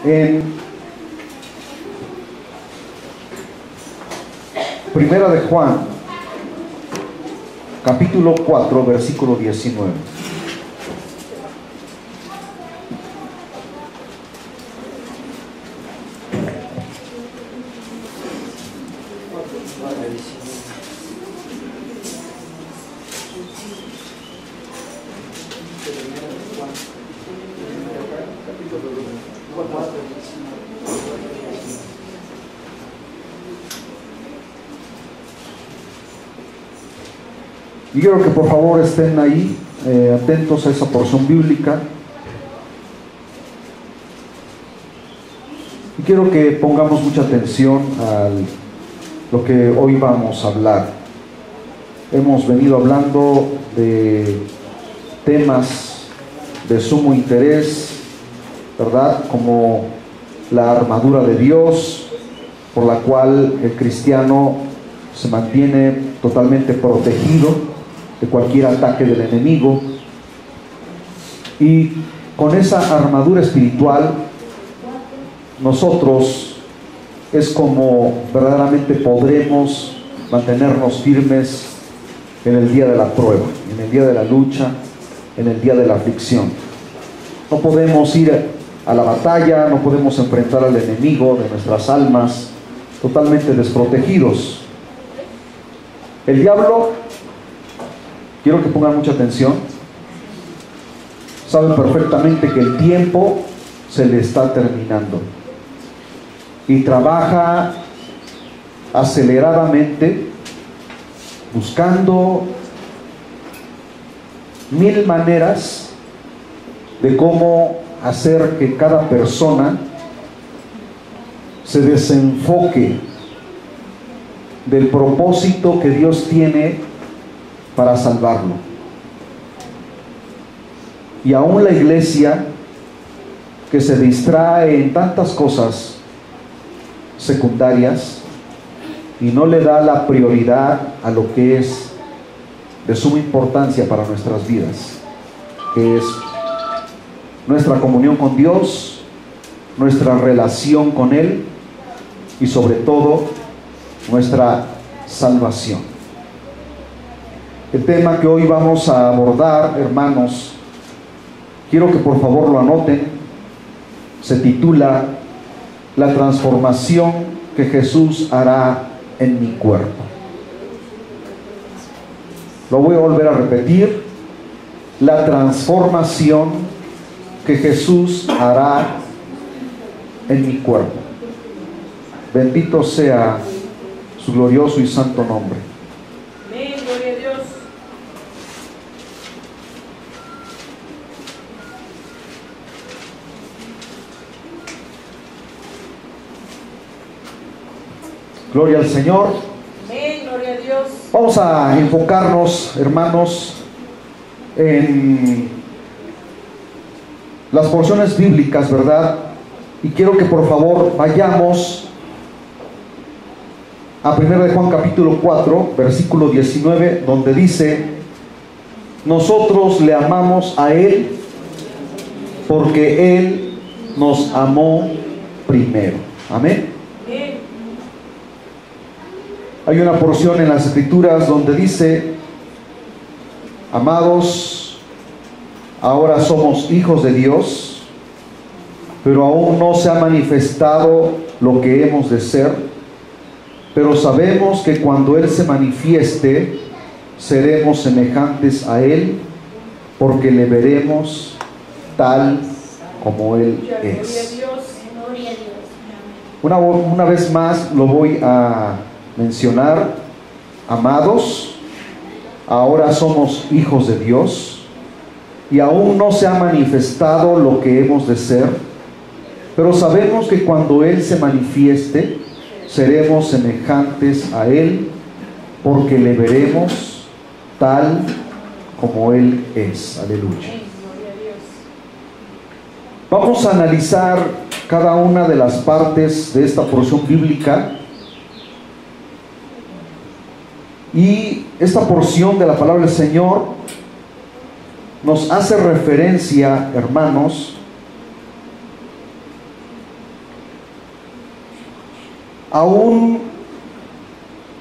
en Primera de Juan, capítulo 4, versículo 19. Y quiero que por favor estén ahí atentos a esa porción bíblica. Y quiero que pongamos mucha atención a lo que hoy vamos a hablar. Hemos venido hablando de temas de sumo interés, ¿verdad? Como la armadura de Dios, por la cual el cristiano se mantiene totalmente protegido de cualquier ataque del enemigo. Y con esa armadura espiritual nosotros es como verdaderamente podremos mantenernos firmes en el día de la prueba, en el día de la lucha, en el día de la aflicción. No podemos ir a la batalla, no podemos enfrentar al enemigo de nuestras almas totalmente desprotegidos. El diablo, quiero que pongan mucha atención, saben perfectamente que el tiempo se le está terminando y trabaja aceleradamente buscando mil maneras de cómo hacer que cada persona se desenfoque del propósito que Dios tiene para salvarlo. Y aún la iglesia, que se distrae en tantas cosas secundarias y no le da la prioridad a lo que es de suma importancia para nuestras vidas, que es nuestra comunión con Dios, nuestra relación con Él y sobre todo nuestra salvación. El tema que hoy vamos a abordar, hermanos, quiero que por favor lo anoten. Se titula La transformación que Jesús hará en mi cuerpo. Lo voy a volver a repetir. La transformación que Jesús hará en mi cuerpo. Bendito sea su glorioso y santo nombre. Amén, gloria a Dios. Gloria al Señor. Amén, gloria a Dios. Vamos a enfocarnos, hermanos, en las porciones bíblicas, ¿verdad? Y quiero que por favor vayamos a 1 de Juan capítulo 4, versículo 19, donde dice: nosotros le amamos a Él porque Él nos amó primero. Amén. Amén. Hay una porción en las Escrituras donde dice: amados, ahora somos hijos de Dios, pero aún no se ha manifestado lo que hemos de ser. Pero sabemos que cuando Él se manifieste, seremos semejantes a Él, porque le veremos tal como Él es. Una vez más lo voy a mencionar. Amados, ahora somos hijos de Dios, y aún no se ha manifestado lo que hemos de ser, pero sabemos que cuando Él se manifieste, seremos semejantes a Él, porque le veremos tal como Él es. Aleluya. Vamos a analizar cada una de las partes de esta porción bíblica. Y esta porción de la palabra del Señor nos hace referencia, hermanos, a un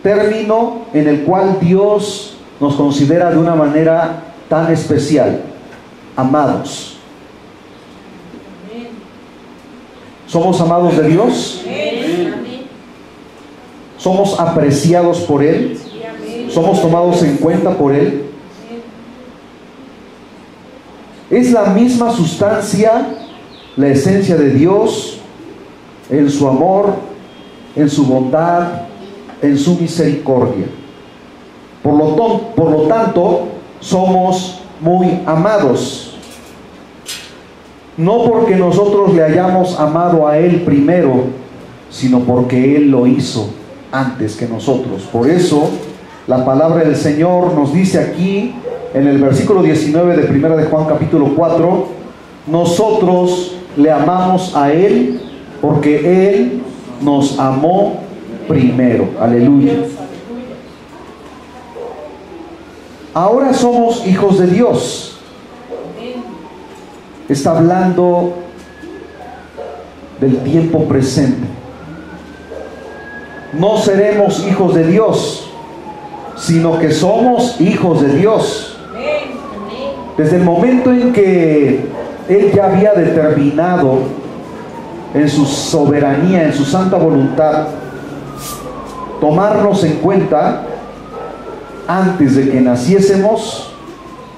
término en el cual Dios nos considera de una manera tan especial: amados. ¿Somos amados de Dios? ¿Somos apreciados por Él? ¿Somos tomados en cuenta por Él? Es la misma sustancia, la esencia de Dios, en su amor, en su bondad, en su misericordia. Por lo tanto, somos muy amados. No porque nosotros le hayamos amado a Él primero, sino porque Él lo hizo antes que nosotros. Por eso, la palabra del Señor nos dice aquí, en el versículo 19 de 1 de Juan capítulo 4, nosotros le amamos a Él porque Él nos amó primero. Aleluya. Ahora somos hijos de Dios. Está hablando del tiempo presente. No seremos hijos de Dios, sino que somos hijos de Dios. Desde el momento en que Él ya había determinado en su soberanía, en su santa voluntad, tomarnos en cuenta antes de que naciésemos,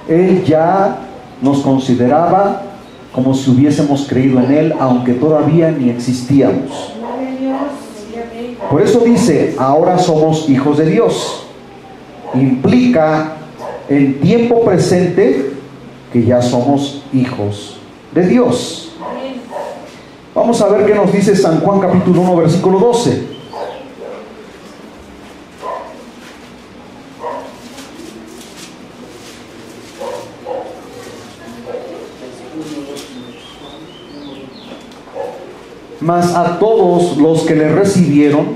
Él ya nos consideraba como si hubiésemos creído en Él, aunque todavía ni existíamos. Por eso dice, ahora somos hijos de Dios. Implica en tiempo presente que ya somos hijos de Dios. Vamos a ver qué nos dice San Juan capítulo 1 versículo 12. Mas a todos los que le recibieron,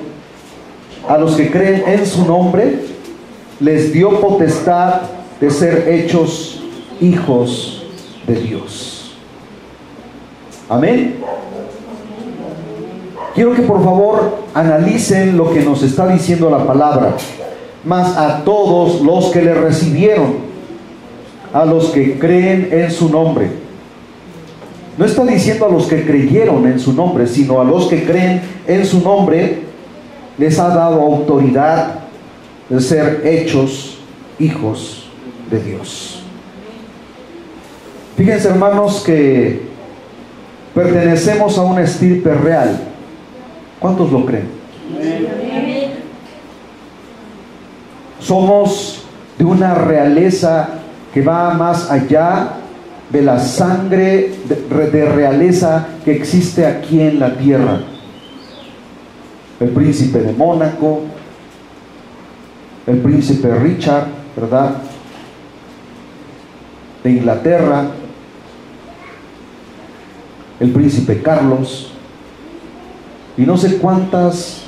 a los que creen en su nombre, les dio potestad de ser hechos hijos de Dios. Amén. Quiero que por favor analicen lo que nos está diciendo la palabra. Mas a todos los que le recibieron, a los que creen en su nombre. No está diciendo a los que creyeron en su nombre, sino a los que creen en su nombre, les ha dado autoridad de ser hechos hijos de Dios. Fíjense, hermanos, que pertenecemos a una estirpe real. ¿Cuántos lo creen? Somos de una realeza que va más allá de la sangre de realeza que existe aquí en la tierra. El príncipe de Mónaco, el príncipe Richard, ¿verdad?, de Inglaterra, el príncipe Carlos, y no sé cuántos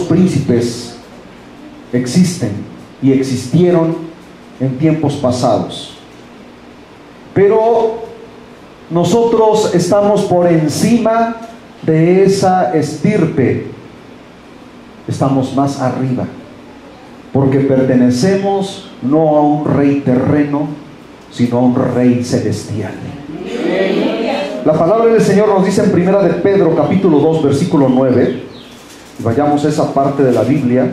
príncipes existen y existieron en tiempos pasados. Pero nosotros estamos por encima de esa estirpe. Estamos más arriba, porque pertenecemos no a un rey terreno, sino a un rey celestial. La palabra del Señor nos dice en 1 de Pedro capítulo 2 versículo 9. Vayamos a esa parte de la Biblia.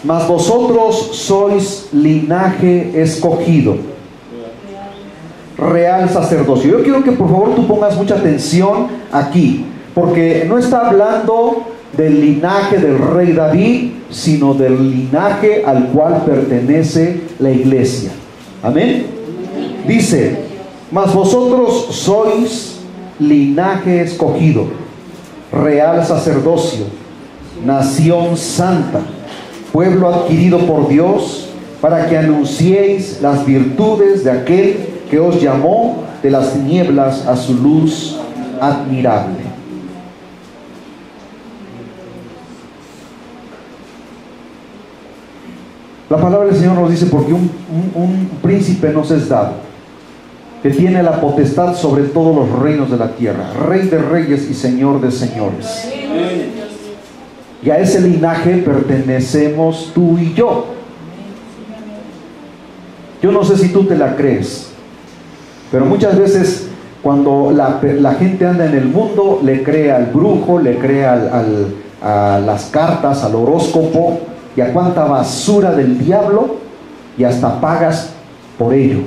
Mas vosotros sois linaje escogido, real sacerdocio. Yo quiero que por favor tú pongas mucha atención aquí, porque no está hablando del linaje del rey David, sino del linaje al cual pertenece la iglesia. Amén. Dice, mas vosotros sois linaje escogido, real sacerdocio, nación santa, pueblo adquirido por Dios, para que anunciéis las virtudes de aquel que os llamó de las tinieblas a su luz admirable. La palabra del Señor nos dice, porque un príncipe nos es dado, que tiene la potestad sobre todos los reinos de la tierra, Rey de reyes y Señor de señores. Y a ese linaje pertenecemos tú y yo. Yo no sé si tú te la crees, pero muchas veces cuando la gente anda en el mundo, le cree al brujo, le cree a las cartas, al horóscopo, y a cuánta basura del diablo, y hasta pagas por ello.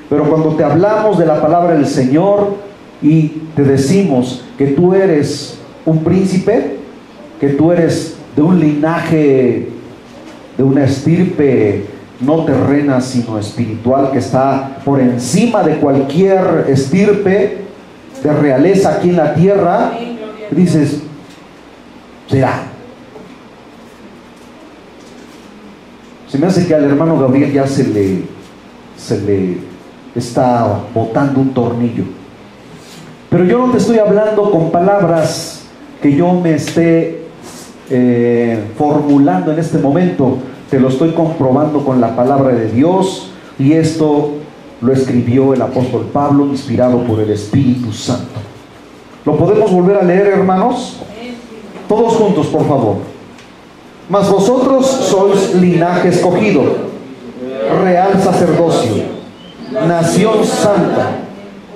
Pero cuando te hablamos de la palabra del Señor y te decimos que tú eres un príncipe, que tú eres de un linaje, de una estirpe no terrena sino espiritual, que está por encima de cualquier estirpe de realeza aquí en la tierra, dices, será. Se me hace que al hermano Gabriel ya se le está botando un tornillo. Pero yo no te estoy hablando con palabras que yo me esté formulando en este momento. Te lo estoy comprobando con la palabra de Dios, y esto lo escribió el apóstol Pablo, inspirado por el Espíritu Santo. ¿Lo podemos volver a leer, hermanos? Todos juntos, por favor. Mas vosotros sois linaje escogido, real sacerdocio, nación santa,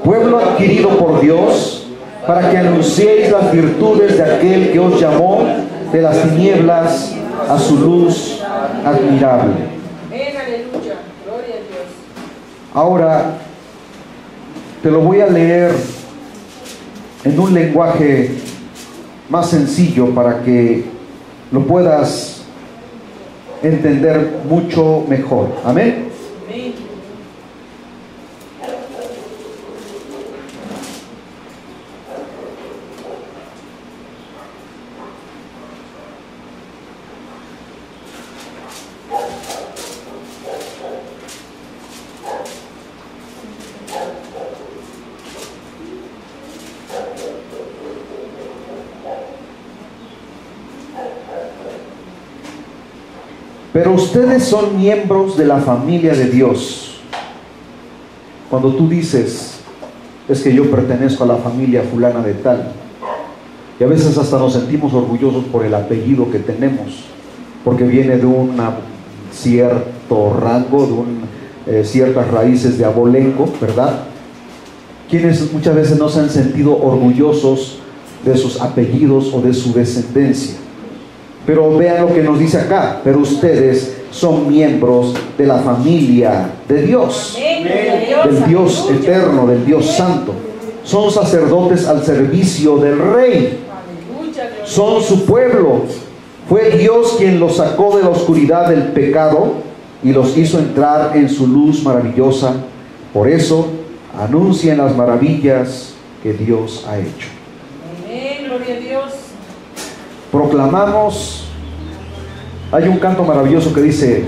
pueblo adquirido por Dios, para que anunciéis las virtudes de aquel que os llamó de las tinieblas a su luz admirable. Amén, aleluya, gloria a Dios. Ahora te lo voy a leer en un lenguaje más sencillo para que lo puedas entender mucho mejor. Amén. Amén. Pero ustedes son miembros de la familia de Dios. Cuando tú dices, es que yo pertenezco a la familia fulana de tal, y a veces hasta nos sentimos orgullosos por el apellido que tenemos, porque viene de un cierto rango, de ciertas raíces de abolengo, ¿verdad? Quienes muchas veces no se han sentido orgullosos de sus apellidos o de su descendencia. Pero vean lo que nos dice acá: pero ustedes son miembros de la familia de Dios, del Dios eterno, del Dios santo. Son sacerdotes al servicio del Rey, son su pueblo. Fue Dios quien los sacó de la oscuridad del pecado y los hizo entrar en su luz maravillosa. Por eso anuncien las maravillas que Dios ha hecho. Amén, gloria a Dios. Proclamamos. Hay un canto maravilloso que dice: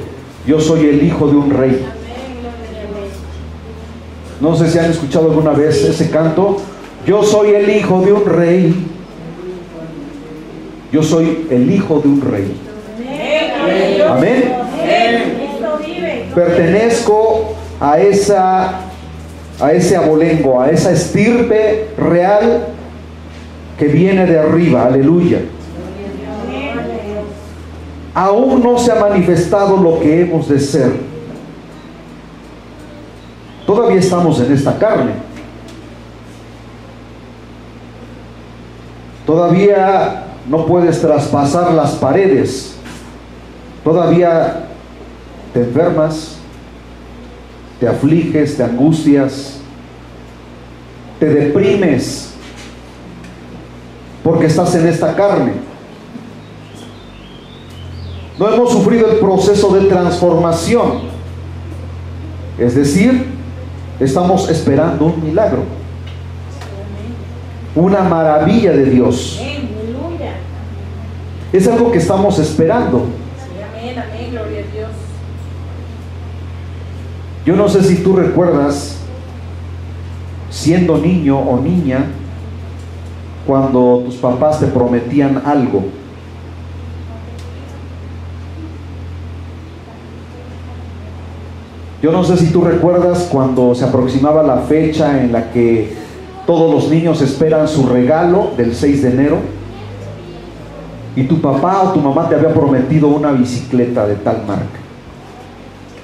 yo soy el hijo de un rey. No sé si han escuchado alguna vez ese canto. Yo soy el hijo de un rey. Yo soy el hijo de un rey. Amén. Pertenezco a ese abolengo, a esa estirpe real que viene de arriba. Aleluya. Aún no se ha manifestado lo que hemos de ser. Todavía estamos en esta carne. Todavía no puedes traspasar las paredes. Todavía te enfermas, te afliges, te angustias, te deprimes, porque estás en esta carne. No hemos sufrido el proceso de transformación. Es decir, estamos esperando un milagro, una maravilla de Dios. Es algo que estamos esperando. Amén, amén, gloria a Dios. Yo no sé si tú recuerdas, siendo niño o niña, cuando tus papás te prometían algo. Yo no sé si tú recuerdas cuando se aproximaba la fecha en la que todos los niños esperan su regalo del 6 de enero y tu papá o tu mamá te había prometido una bicicleta de tal marca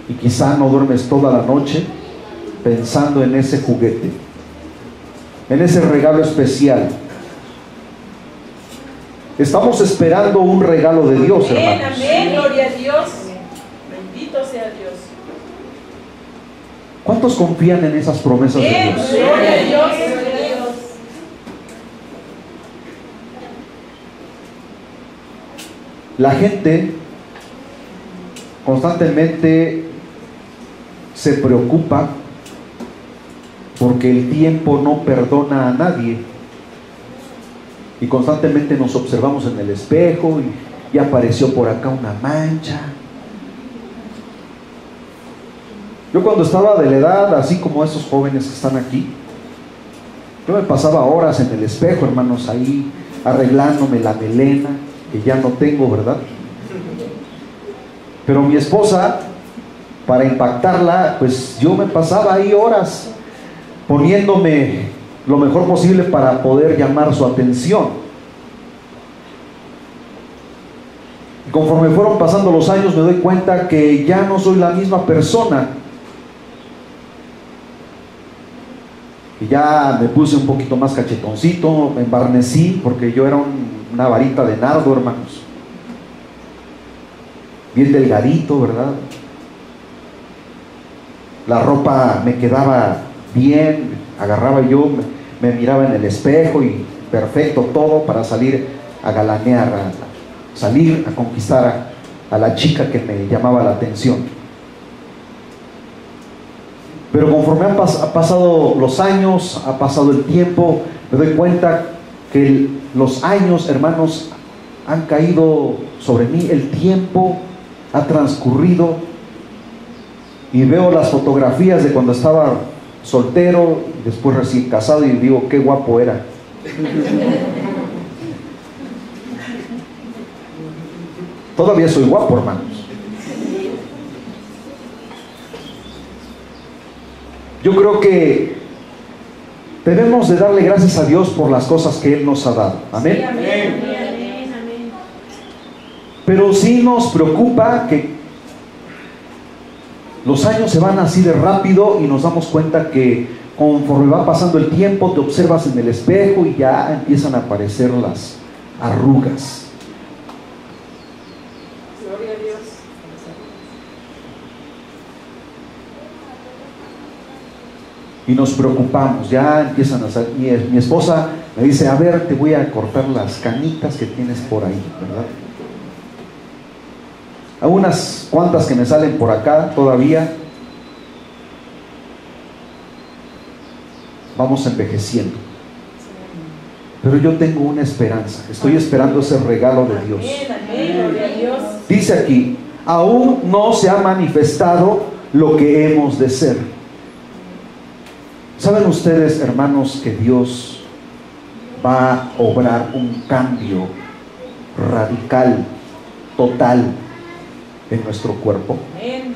y quizá no duermes toda la noche pensando en ese juguete, en ese regalo especial. Estamos esperando un regalo de Dios, Amén, hermanos. amén, gloria a Dios. Bendito sea Dios. ¿Cuántos confían en esas promesas de Amén, Dios? gloria a Dios, gloria a Dios. La gente constantemente se preocupa porque el tiempo no perdona a nadie y constantemente nos observamos en el espejo y apareció por acá una mancha. Yo cuando estaba de la edad, así como esos jóvenes que están aquí, yo me pasaba horas en el espejo, hermanos, ahí arreglándome la melena, que ya no tengo, ¿verdad? Pero mi esposa, para impactarla, pues yo me pasaba ahí horas poniéndome lo mejor posible para poder llamar su atención. Y conforme fueron pasando los años me doy cuenta que ya no soy la misma persona. Y ya me puse un poquito más cachetoncito, me embarnecí porque yo era una varita de nardo, hermanos. Bien delgadito, ¿verdad? La ropa me quedaba bien, agarraba yo, me miraba en el espejo y perfecto todo para salir a galanear, salir a conquistar a la chica que me llamaba la atención. Pero conforme han pasado los años, ha pasado el tiempo, me doy cuenta que los años, hermanos, han caído sobre mí, el tiempo ha transcurrido y veo las fotografías de cuando estaba soltero, después recién casado y digo, qué guapo era. Todavía soy guapo, hermanos. Yo creo que debemos de darle gracias a Dios por las cosas que Él nos ha dado. Amén. Sí, amén, amén, amén. Pero sí nos preocupa que los años se van así de rápido y nos damos cuenta que conforme va pasando el tiempo te observas en el espejo y ya empiezan a aparecer las arrugas. Gloria a Dios. Y nos preocupamos, ya empiezan a salir. Mi esposa me dice, a ver, te voy a cortar las canitas que tienes por ahí, ¿verdad? Hay unas cuantas que me salen por acá todavía. Vamos envejeciendo. Pero yo tengo una esperanza, estoy esperando ese regalo de Dios. Amén, amén, gloria a Dios. Dice aquí, aún no se ha manifestado lo que hemos de ser. ¿Saben ustedes, hermanos, que Dios va a obrar un cambio radical, total en nuestro cuerpo? Amén, amén,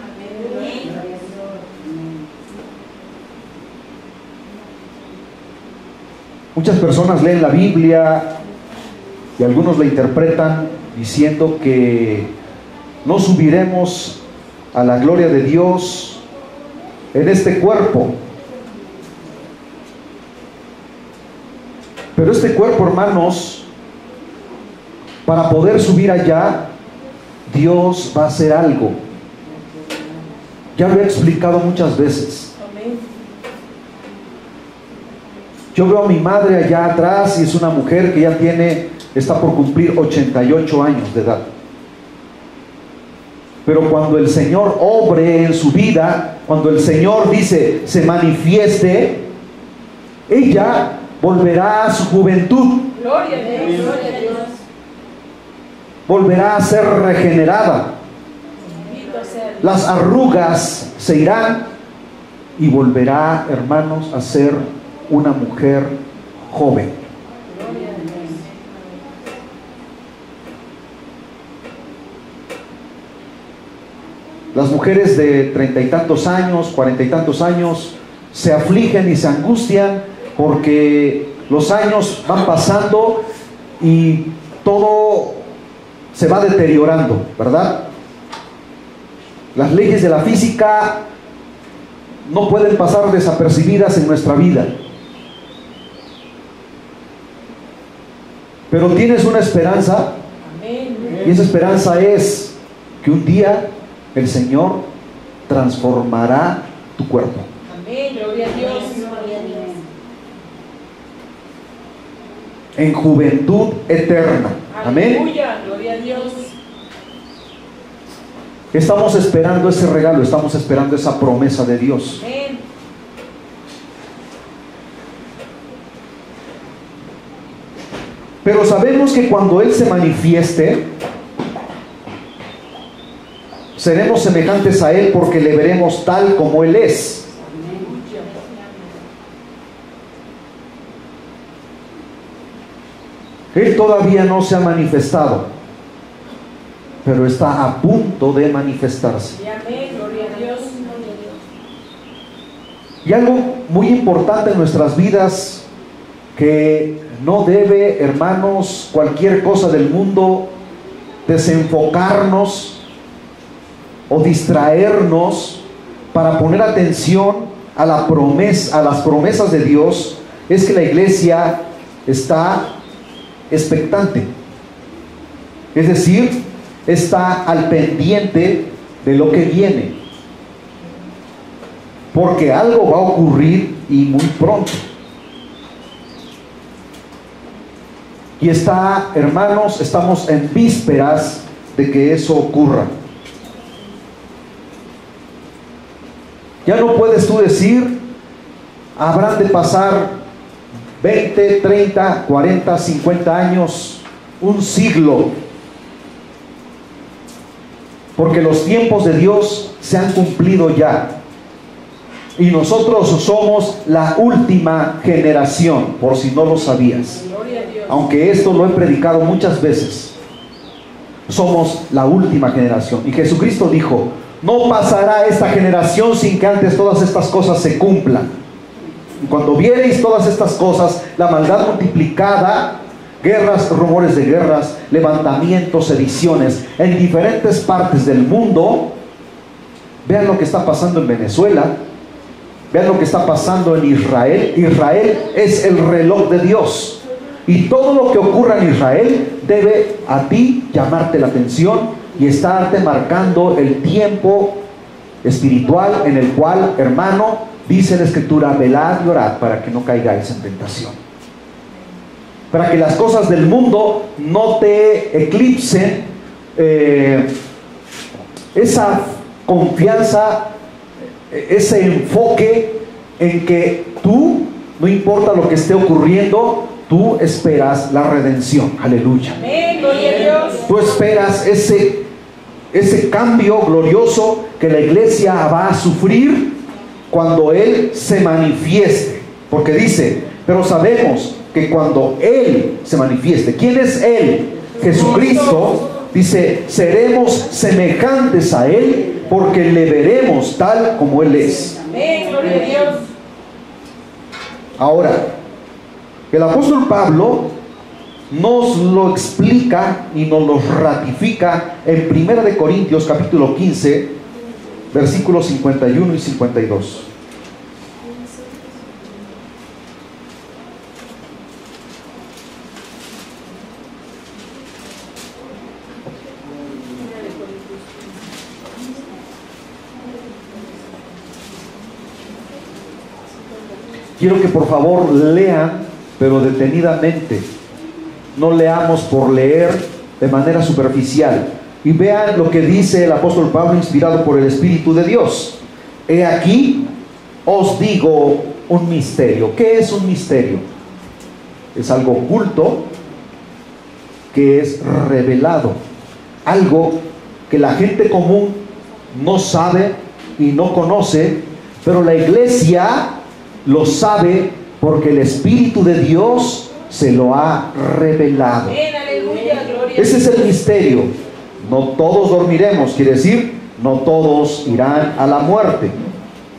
gloria a Dios. Muchas personas leen la Biblia y algunos la interpretan diciendo que no subiremos a la gloria de Dios en este cuerpo. Pero este cuerpo, hermanos, para poder subir allá, Dios va a hacer algo. Ya lo he explicado muchas veces. Amén. Yo veo a mi madre allá atrás y es una mujer que ya está por cumplir 88 años de edad. Pero cuando el Señor obre en su vida, cuando el Señor dice, se manifieste, ella volverá a su juventud, Gloria a Dios, gloria a Dios. volverá a ser regenerada. Bendito sea Dios. Las arrugas se irán y volverá, hermanos, a ser una mujer joven. Gloria a Dios. Las mujeres de 30 y tantos años, 40 y tantos años, se afligen y se angustian porque los años van pasando y todo se va deteriorando, ¿verdad? Las leyes de la física no pueden pasar desapercibidas en nuestra vida. Pero tienes una esperanza, y esa esperanza es que un día el Señor transformará tu cuerpo. Amén, gloria a Dios. En juventud eterna. Amén. Aleluya, gloria a Dios. Estamos esperando ese regalo, estamos esperando esa promesa de Dios. Amén. Pero sabemos que cuando Él se manifieste, seremos semejantes a Él porque le veremos tal como Él es. Él todavía no se ha manifestado, pero está a punto de manifestarse. Amén, gloria a Dios. Y algo muy importante en nuestras vidas que no debe, hermanos, cualquier cosa del mundo desenfocarnos o distraernos para poner atención a la promesa, a las promesas de Dios, es que la iglesia está expectante, es decir, está al pendiente de lo que viene, porque algo va a ocurrir y muy pronto. Y está, hermanos, estamos en vísperas de que eso ocurra. Ya no puedes tú decir, habrán de pasar 20, 30, 40, 50 años, un siglo, porque los tiempos de Dios se han cumplido ya. Y nosotros somos la última generación, por si no lo sabías. Aunque esto lo he predicado muchas veces, somos la última generación. Y Jesucristo dijo, no pasará esta generación sin que antes todas estas cosas se cumplan. Y cuando viereis todas estas cosas, la maldad multiplicada, guerras, rumores de guerras, levantamientos, sediciones, en diferentes partes del mundo. Vean lo que está pasando en Venezuela, vean lo que está pasando en Israel. Israel es el reloj de Dios. Y todo lo que ocurra en Israel debe a ti llamarte la atención y estarte marcando el tiempo espiritual en el cual, hermano, dice la Escritura, velad y orad para que no caigáis en tentación. Para que las cosas del mundo no te eclipsen esa confianza, ese enfoque en que tú, no importa lo que esté ocurriendo, tú esperas la redención. Aleluya. Amén, gloria a Dios. Tú esperas ese cambio glorioso que la iglesia va a sufrir cuando Él se manifieste. Porque dice, pero sabemos que cuando Él se manifieste, ¿quién es Él? Jesucristo. Dice, seremos semejantes a Él porque le veremos tal como Él es. Amén, gloria a Dios. Ahora, el apóstol Pablo nos lo explica y nos lo ratifica en 1 Corintios capítulo 15, versículos 51 y 52. Quiero que por favor lean, pero detenidamente. No leamos por leer de manera superficial. Y vean lo que dice el apóstol Pablo, inspirado por el Espíritu de Dios. He aquí, os digo un misterio. ¿Qué es un misterio? Es algo oculto que es revelado. Algo que la gente común no sabe y no conoce, pero la iglesia lo sabe porque el Espíritu de Dios se lo ha revelado. Amén, aleluya, gloria a Ese es Dios. el misterio. No todos dormiremos, quiere decir, no todos irán a la muerte,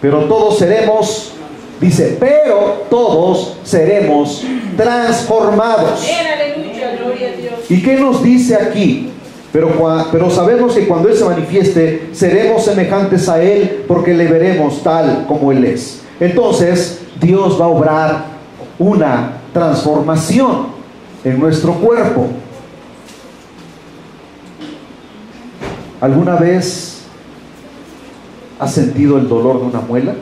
pero todos seremos, dice, pero todos seremos transformados. Amén, aleluya, gloria a Dios. ¿Y qué nos dice aquí? Pero sabemos que cuando Él se manifieste, seremos semejantes a Él, porque le veremos tal como Él es. Entonces, Dios va a obrar una transformación en nuestro cuerpo. ¿Alguna vez has sentido el dolor de una muela?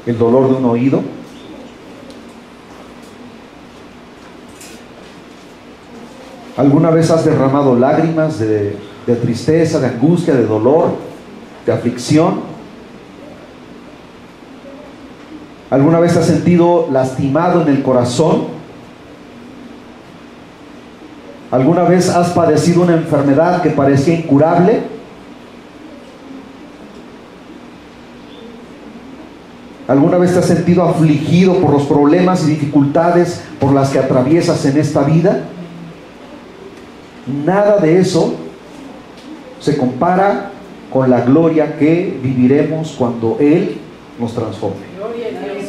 ¿El dolor de un oído? ¿Alguna vez has derramado lágrimas de tristeza, de angustia, de dolor, de aflicción? ¿Alguna vez has sentido lastimado en el corazón? ¿Alguna vez has padecido una enfermedad que parecía incurable? ¿Alguna vez te has sentido afligido por los problemas y dificultades por las que atraviesas en esta vida? Nada de eso se compara con la gloria que viviremos cuando Él nos transforme. Gloria a Dios.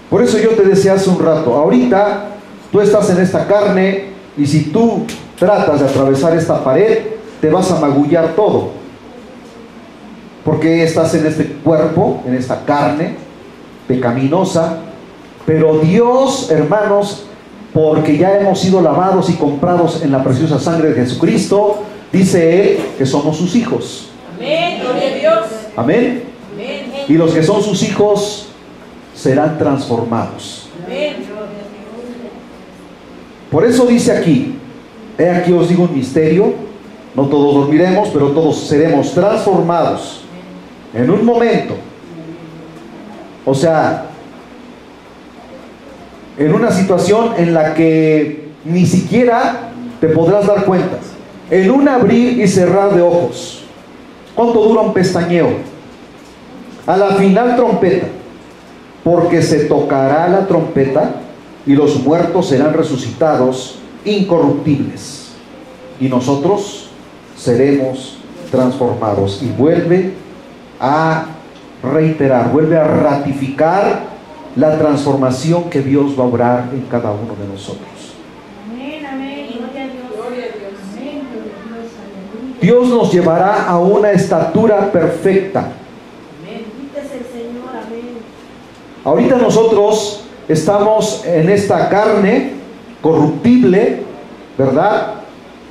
Por eso yo te decía hace un rato, ahorita tú estás en esta carne y si tú tratas de atravesar esta pared, te vas a magullar todo. Porque estás en este cuerpo, en esta carne pecaminosa, pero Dios, hermanos, porque ya hemos sido lavados y comprados en la preciosa sangre de Jesucristo, dice Él que somos sus hijos. Amén, gloria a Dios. Amén. Amén. Y los que son sus hijos serán transformados. Amén. Por eso dice aquí, he aquí os digo un misterio, no todos dormiremos, pero todos seremos transformados en un momento. O sea, en una situación en la que ni siquiera te podrás dar cuenta, en un abrir y cerrar de ojos. ¿Cuánto dura un pestañeo? A la final trompeta, porque se tocará la trompeta y los muertos serán resucitados incorruptibles y nosotros seremos transformados. Y vuelve a reiterar, vuelve a ratificar la transformación que Dios va a obrar en cada uno de nosotros. Amén, amén. Gloria a Dios. Gloria a Dios. Amén. Dios nos llevará a una estatura perfecta. Amén. Bendito el Señor. Amén. Ahorita nosotros estamos en esta carne corruptible, ¿verdad?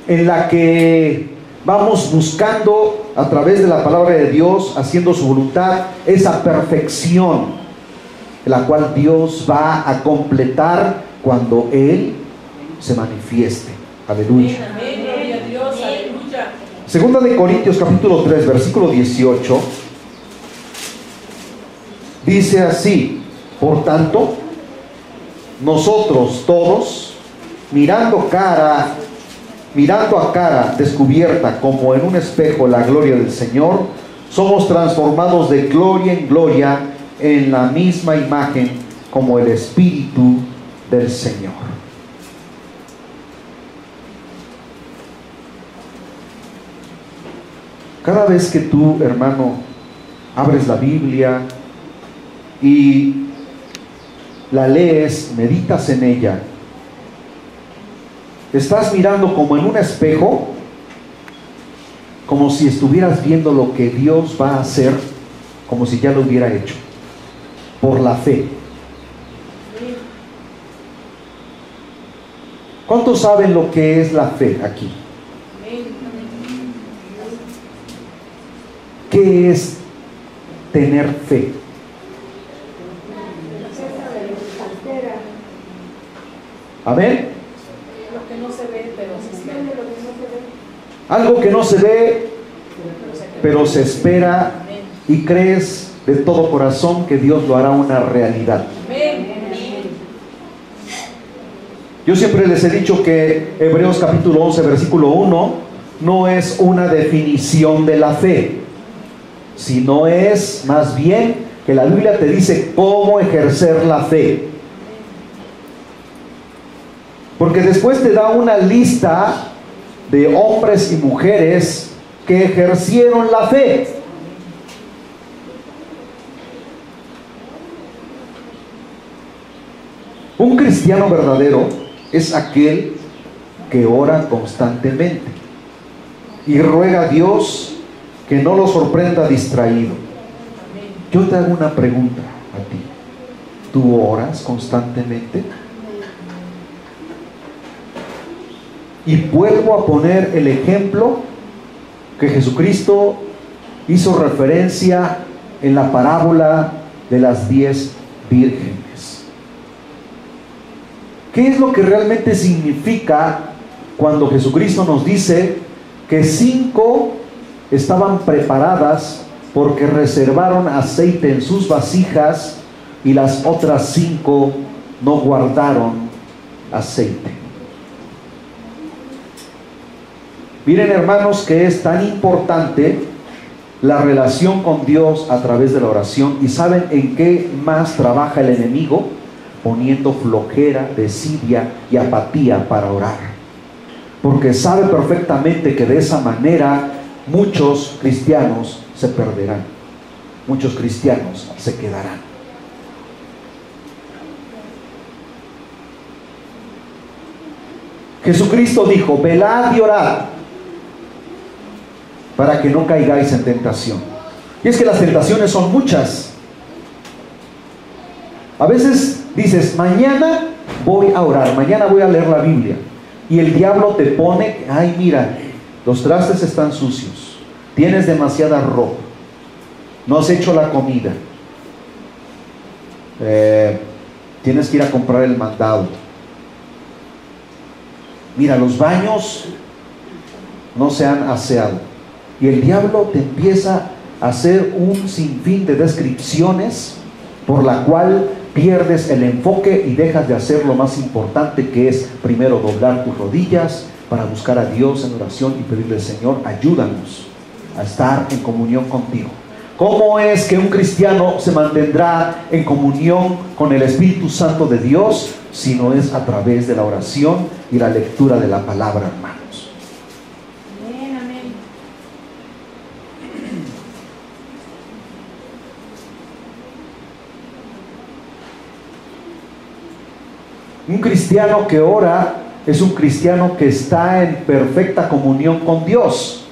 En la que vamos buscando a través de la palabra de Dios, haciendo su voluntad, esa perfección, la cual Dios va a completar cuando Él se manifieste. Aleluya. Amén. Gloria a Dios. Aleluya. Segunda de Corintios capítulo 3, versículo 18, dice así: por tanto, nosotros todos, mirando a cara descubierta como en un espejo la gloria del Señor, somos transformados de gloria en gloria en la misma imagen como el Espíritu del Señor. Cada vez que tú, hermano, abres la Biblia y la lees, meditas en ella, estás mirando como en un espejo, como si estuvieras viendo lo que Dios va a hacer, como si ya lo hubiera hecho, por la fe. ¿Cuántos saben lo que es la fe aquí? ¿Qué es tener fe? Amén. Lo que no se ve, pero se espera. Algo que no se ve, pero se espera, y crees de todo corazón que Dios lo hará una realidad. Amén. Yo siempre les he dicho que Hebreos capítulo 11, versículo 1, no es una definición de la fe, sino es más bien que la Biblia te dice cómo ejercer la fe. Porque después te da una lista de hombres y mujeres que ejercieron la fe. Un cristiano verdadero es aquel que ora constantemente y ruega a Dios que no lo sorprenda distraído. Yo te hago una pregunta a ti. ¿Tú oras constantemente? Y vuelvo a poner el ejemplo que Jesucristo hizo referencia en la parábola de las 10 vírgenes. ¿Qué es lo que realmente significa cuando Jesucristo nos dice que 5 estaban preparadas porque reservaron aceite en sus vasijas y las otras 5 no guardaron aceite? Miren, hermanos, que es tan importante la relación con Dios a través de la oración. ¿Y saben en qué más trabaja el enemigo? Poniendo flojera, desidia y apatía para orar. Porque sabe perfectamente que de esa manera muchos cristianos se perderán. Muchos cristianos se quedarán. Jesucristo dijo: velad y orad para que no caigáis en tentación. Y es que las tentaciones son muchas. A veces dices: mañana voy a orar, mañana voy a leer la Biblia, y el diablo te pone: ay, mira, los trastes están sucios, tienes demasiada ropa, no has hecho la comida, tienes que ir a comprar el mandado, mira, los baños no se han aseado. Y el diablo te empieza a hacer un sinfín de descripciones por la cual pierdes el enfoque y dejas de hacer lo más importante, que es primero doblar tus rodillas para buscar a Dios en oración y pedirle: Señor, ayúdanos a estar en comunión contigo. ¿Cómo es que un cristiano se mantendrá en comunión con el Espíritu Santo de Dios si no es a través de la oración y la lectura de la palabra, hermanos? Amén, amén. Un cristiano que ora es un cristiano que está en perfecta comunión con Dios.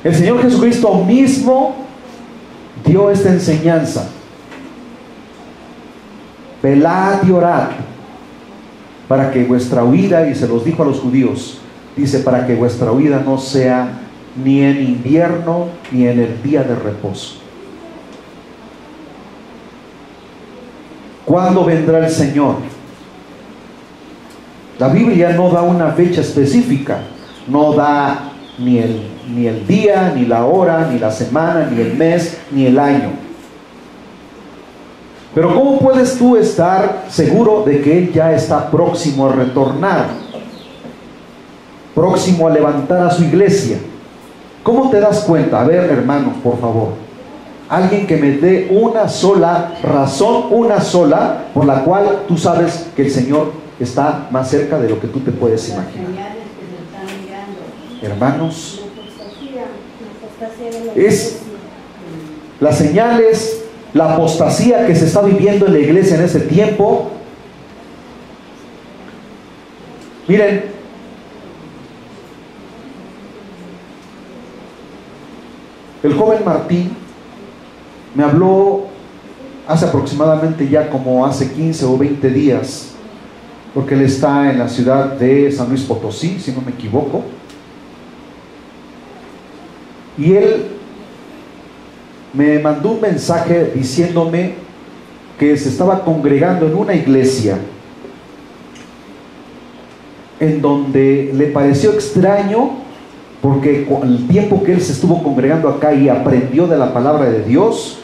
El Señor Jesucristo mismo dio esta enseñanza: velad y orad para que vuestra huida, y se los dijo a los judíos, dice, para que vuestra huida no sea ni en invierno ni en el día de reposo. ¿Cuándo vendrá el Señor? La Biblia no da una fecha específica, no da ni el día, ni la hora, ni la semana, ni el mes, ni el año. Pero ¿cómo puedes tú estar seguro de que Él ya está próximo a retornar? Próximo a levantar a su iglesia. ¿Cómo te das cuenta? A ver, hermanos, por favor, alguien que me dé una sola razón, una sola, por la cual tú sabes que el Señor está más cerca de lo que tú te puedes imaginar. Hermanos, es las señales, la apostasía que se está viviendo en la iglesia en este tiempo. Miren, el joven Martín me habló hace aproximadamente ya como hace 15 o 20 días, porque él está en la ciudad de San Luis Potosí, si no me equivoco. Y él me mandó un mensaje diciéndome que se estaba congregando en una iglesia en donde le pareció extraño, porque con el tiempo que él se estuvo congregando acá y aprendió de la palabra de Dios,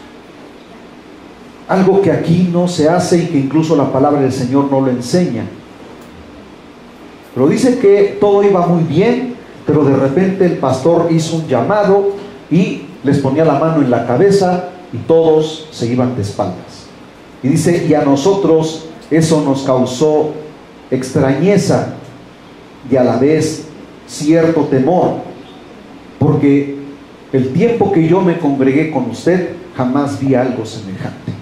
algo que aquí no se hace y que incluso la palabra del Señor no lo enseña. Pero dice que todo iba muy bien, pero de repente el pastor hizo un llamado y les ponía la mano en la cabeza y todos se iban de espaldas. Y dice, y a nosotros eso nos causó extrañeza y a la vez cierto temor, porque el tiempo que yo me congregué con usted jamás vi algo semejante.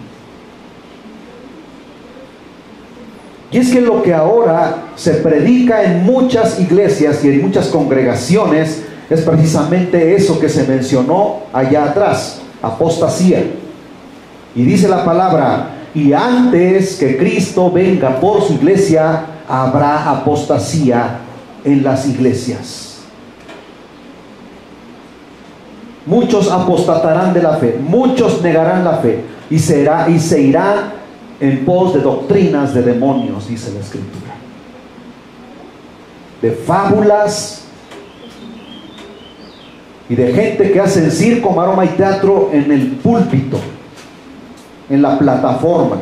Y es que lo que ahora se predica en muchas iglesias y en muchas congregaciones es precisamente eso que se mencionó allá atrás: apostasía. Y dice la palabra: y antes que Cristo venga por su iglesia, habrá apostasía en las iglesias. Muchos apostatarán de la fe, muchos negarán la fe, y se irán en pos de doctrinas de demonios, dice la Escritura, de fábulas y de gente que hace circo, maroma y teatro en el púlpito, en la plataforma,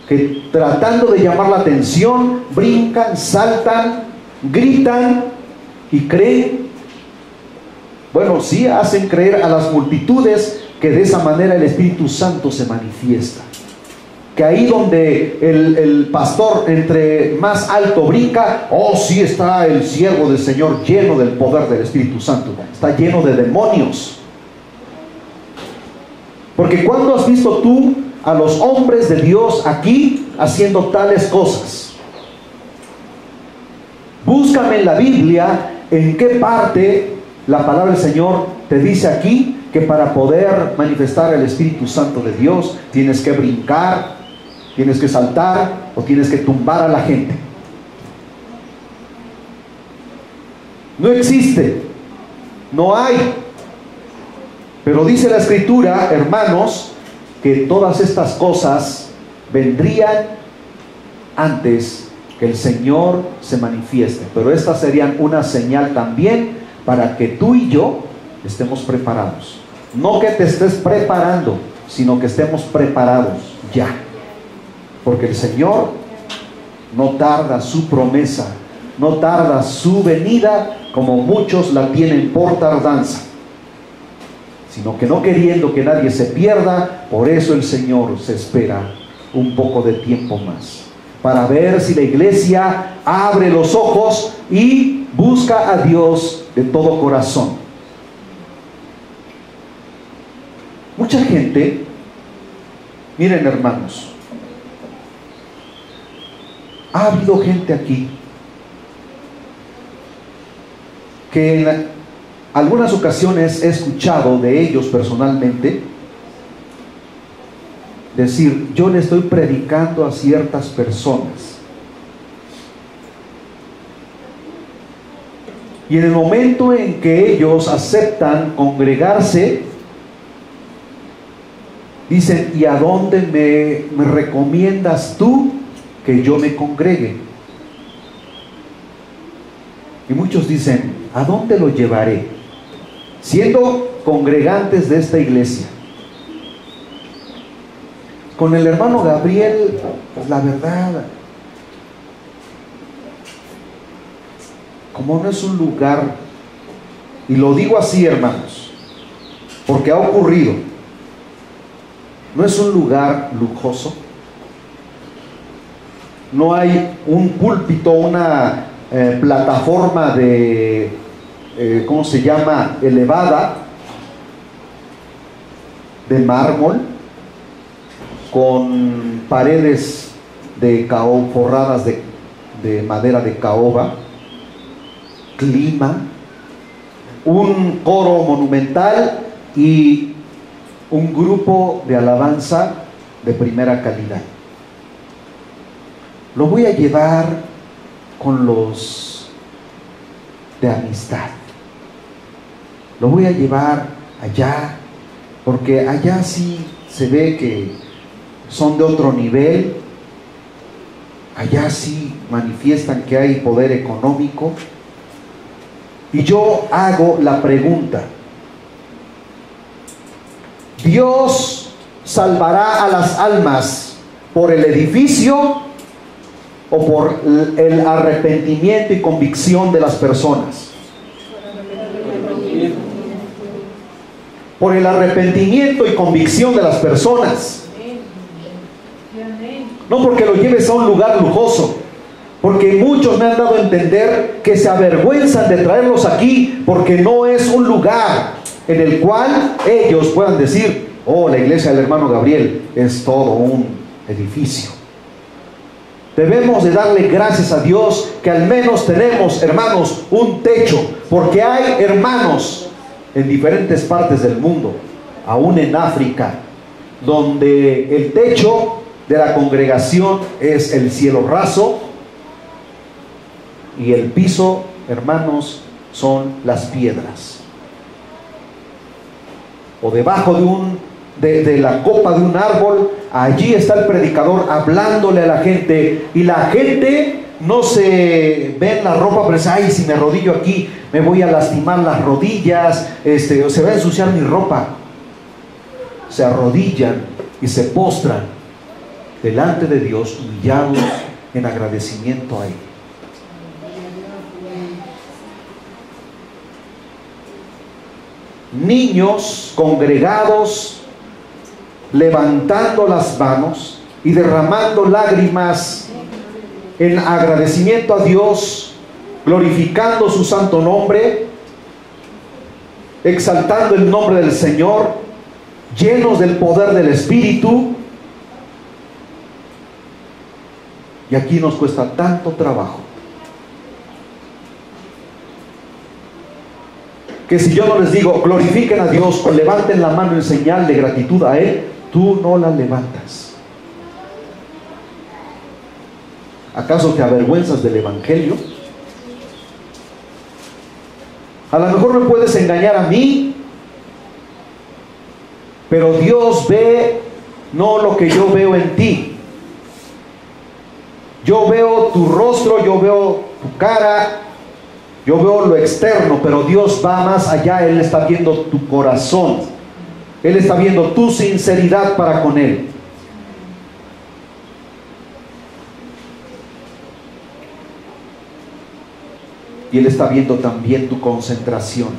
que tratando de llamar la atención brincan, saltan, gritan y creen. Bueno, sí, hacen creer a las multitudes que de esa manera el Espíritu Santo se manifiesta, que ahí donde el pastor entre más alto brinca, oh sí, está el siervo del Señor lleno del poder del Espíritu Santo, está lleno de demonios. Porque ¿cuándo has visto tú a los hombres de Dios aquí haciendo tales cosas? Búscame en la Biblia en qué parte la palabra del Señor te dice aquí que para poder manifestar el Espíritu Santo de Dios tienes que brincar, tienes que saltar o tienes que tumbar a la gente. No existe, no hay. Pero dice la Escritura, hermanos, que todas estas cosas vendrían antes que el Señor se manifieste. Pero estas serían una señal también para que tú y yo estemos preparados. No que te estés preparando, sino que estemos preparados ya. Porque el Señor no tarda su promesa, no tarda su venida como muchos la tienen por tardanza, sino que no queriendo que nadie se pierda, por eso el Señor se espera un poco de tiempo más, para ver si la iglesia abre los ojos y busca a Dios de todo corazón. Mucha gente, miren hermanos, ha habido gente aquí que en algunas ocasiones he escuchado de ellos personalmente decir: yo le estoy predicando a ciertas personas, y en el momento en que ellos aceptan congregarse, dicen: ¿y a dónde me recomiendas tú que yo me congregue? Y muchos dicen: ¿a dónde lo llevaré? Siendo congregantes de esta iglesia. Con el hermano Gabriel, pues la verdad, como no es un lugar, y lo digo así hermanos, porque ha ocurrido, no es un lugar lujoso, no hay un púlpito, una plataforma de, ¿cómo se llama?, elevada, de mármol, con paredes de forradas de madera de caoba, clima, un coro monumental y un grupo de alabanza de primera calidad. Lo voy a llevar con los de amistad, lo voy a llevar allá, porque allá sí se ve que son de otro nivel, allá sí manifiestan que hay poder económico. Y yo hago la pregunta: ¿Dios salvará a las almas por el edificio o por el arrepentimiento y convicción de las personas? Por el arrepentimiento y convicción de las personas. no porque lo lleves a un lugar lujoso, porque muchos me han dado a entender que se avergüenzan de traerlos aquí porque no es un lugar en el cual ellos puedan decir: oh, la iglesia del hermano Gabriel es todo un edificio. Debemos de darle gracias a Dios que al menos tenemos, hermanos, un techo, porque hay hermanos en diferentes partes del mundo, aún en África, donde el techo de la congregación es el cielo raso y el piso, hermanos, son las piedras. O debajo de la copa de un árbol, allí está el predicador hablándole a la gente, y la gente no se ve en la ropa, pero dice: ay, si me arrodillo aquí me voy a lastimar las rodillas, o se va a ensuciar mi ropa. Se arrodillan y se postran delante de Dios, humillados en agradecimiento a Él. Niños congregados, levantando las manos y derramando lágrimas en agradecimiento a Dios, glorificando su santo nombre, exaltando el nombre del Señor, llenos del poder del Espíritu. Y aquí nos cuesta tanto trabajo que si yo no les digo glorifiquen a Dios o levanten la mano en señal de gratitud a Él, tú no la levantas. ¿Acaso te avergüenzas del Evangelio? A lo mejor me puedes engañar a mí, pero Dios ve no lo que yo veo en ti. Yo veo tu rostro, yo veo tu cara, yo veo lo externo, pero Dios va más allá. Él está viendo tu corazón, Él está viendo tu sinceridad para con Él. Y Él está viendo también tu concentración,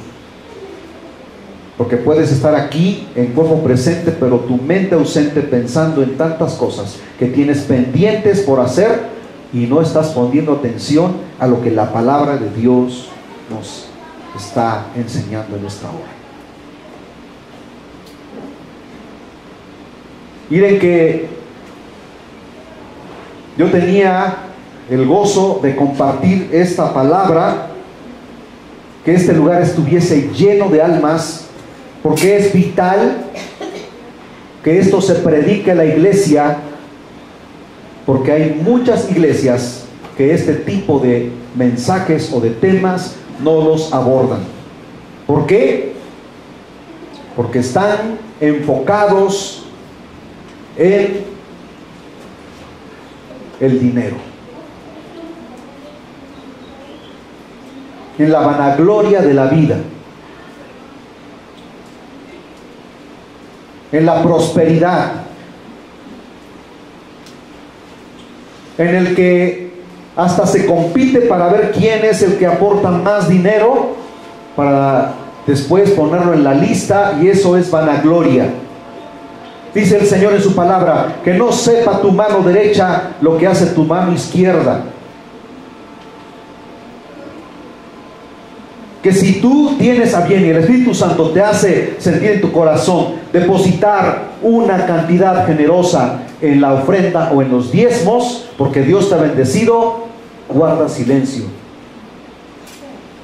porque puedes estar aquí en cuerpo presente, pero tu mente ausente pensando en tantas cosas que tienes pendientes por hacer, y no estás poniendo atención a lo que la palabra de Dios nos está enseñando en esta hora. Miren que yo tenía el gozo de compartir esta palabra, que este lugar estuviese lleno de almas, porque es vital que esto se predique en la iglesia, porque hay muchas iglesias que este tipo de mensajes o de temas no los abordan. ¿Por qué? Porque están enfocados en el dinero, en la vanagloria de la vida, en la prosperidad, en el que hasta se compite para ver quién es el que aporta más dinero, para después ponerlo en la lista, y eso es vanagloria. Dice el Señor en su palabra: que no sepa tu mano derecha lo que hace tu mano izquierda. Que si tú tienes a bien y el Espíritu Santo te hace sentir en tu corazón depositar una cantidad generosa en la ofrenda o en los diezmos, porque Dios te ha bendecido, guarda silencio.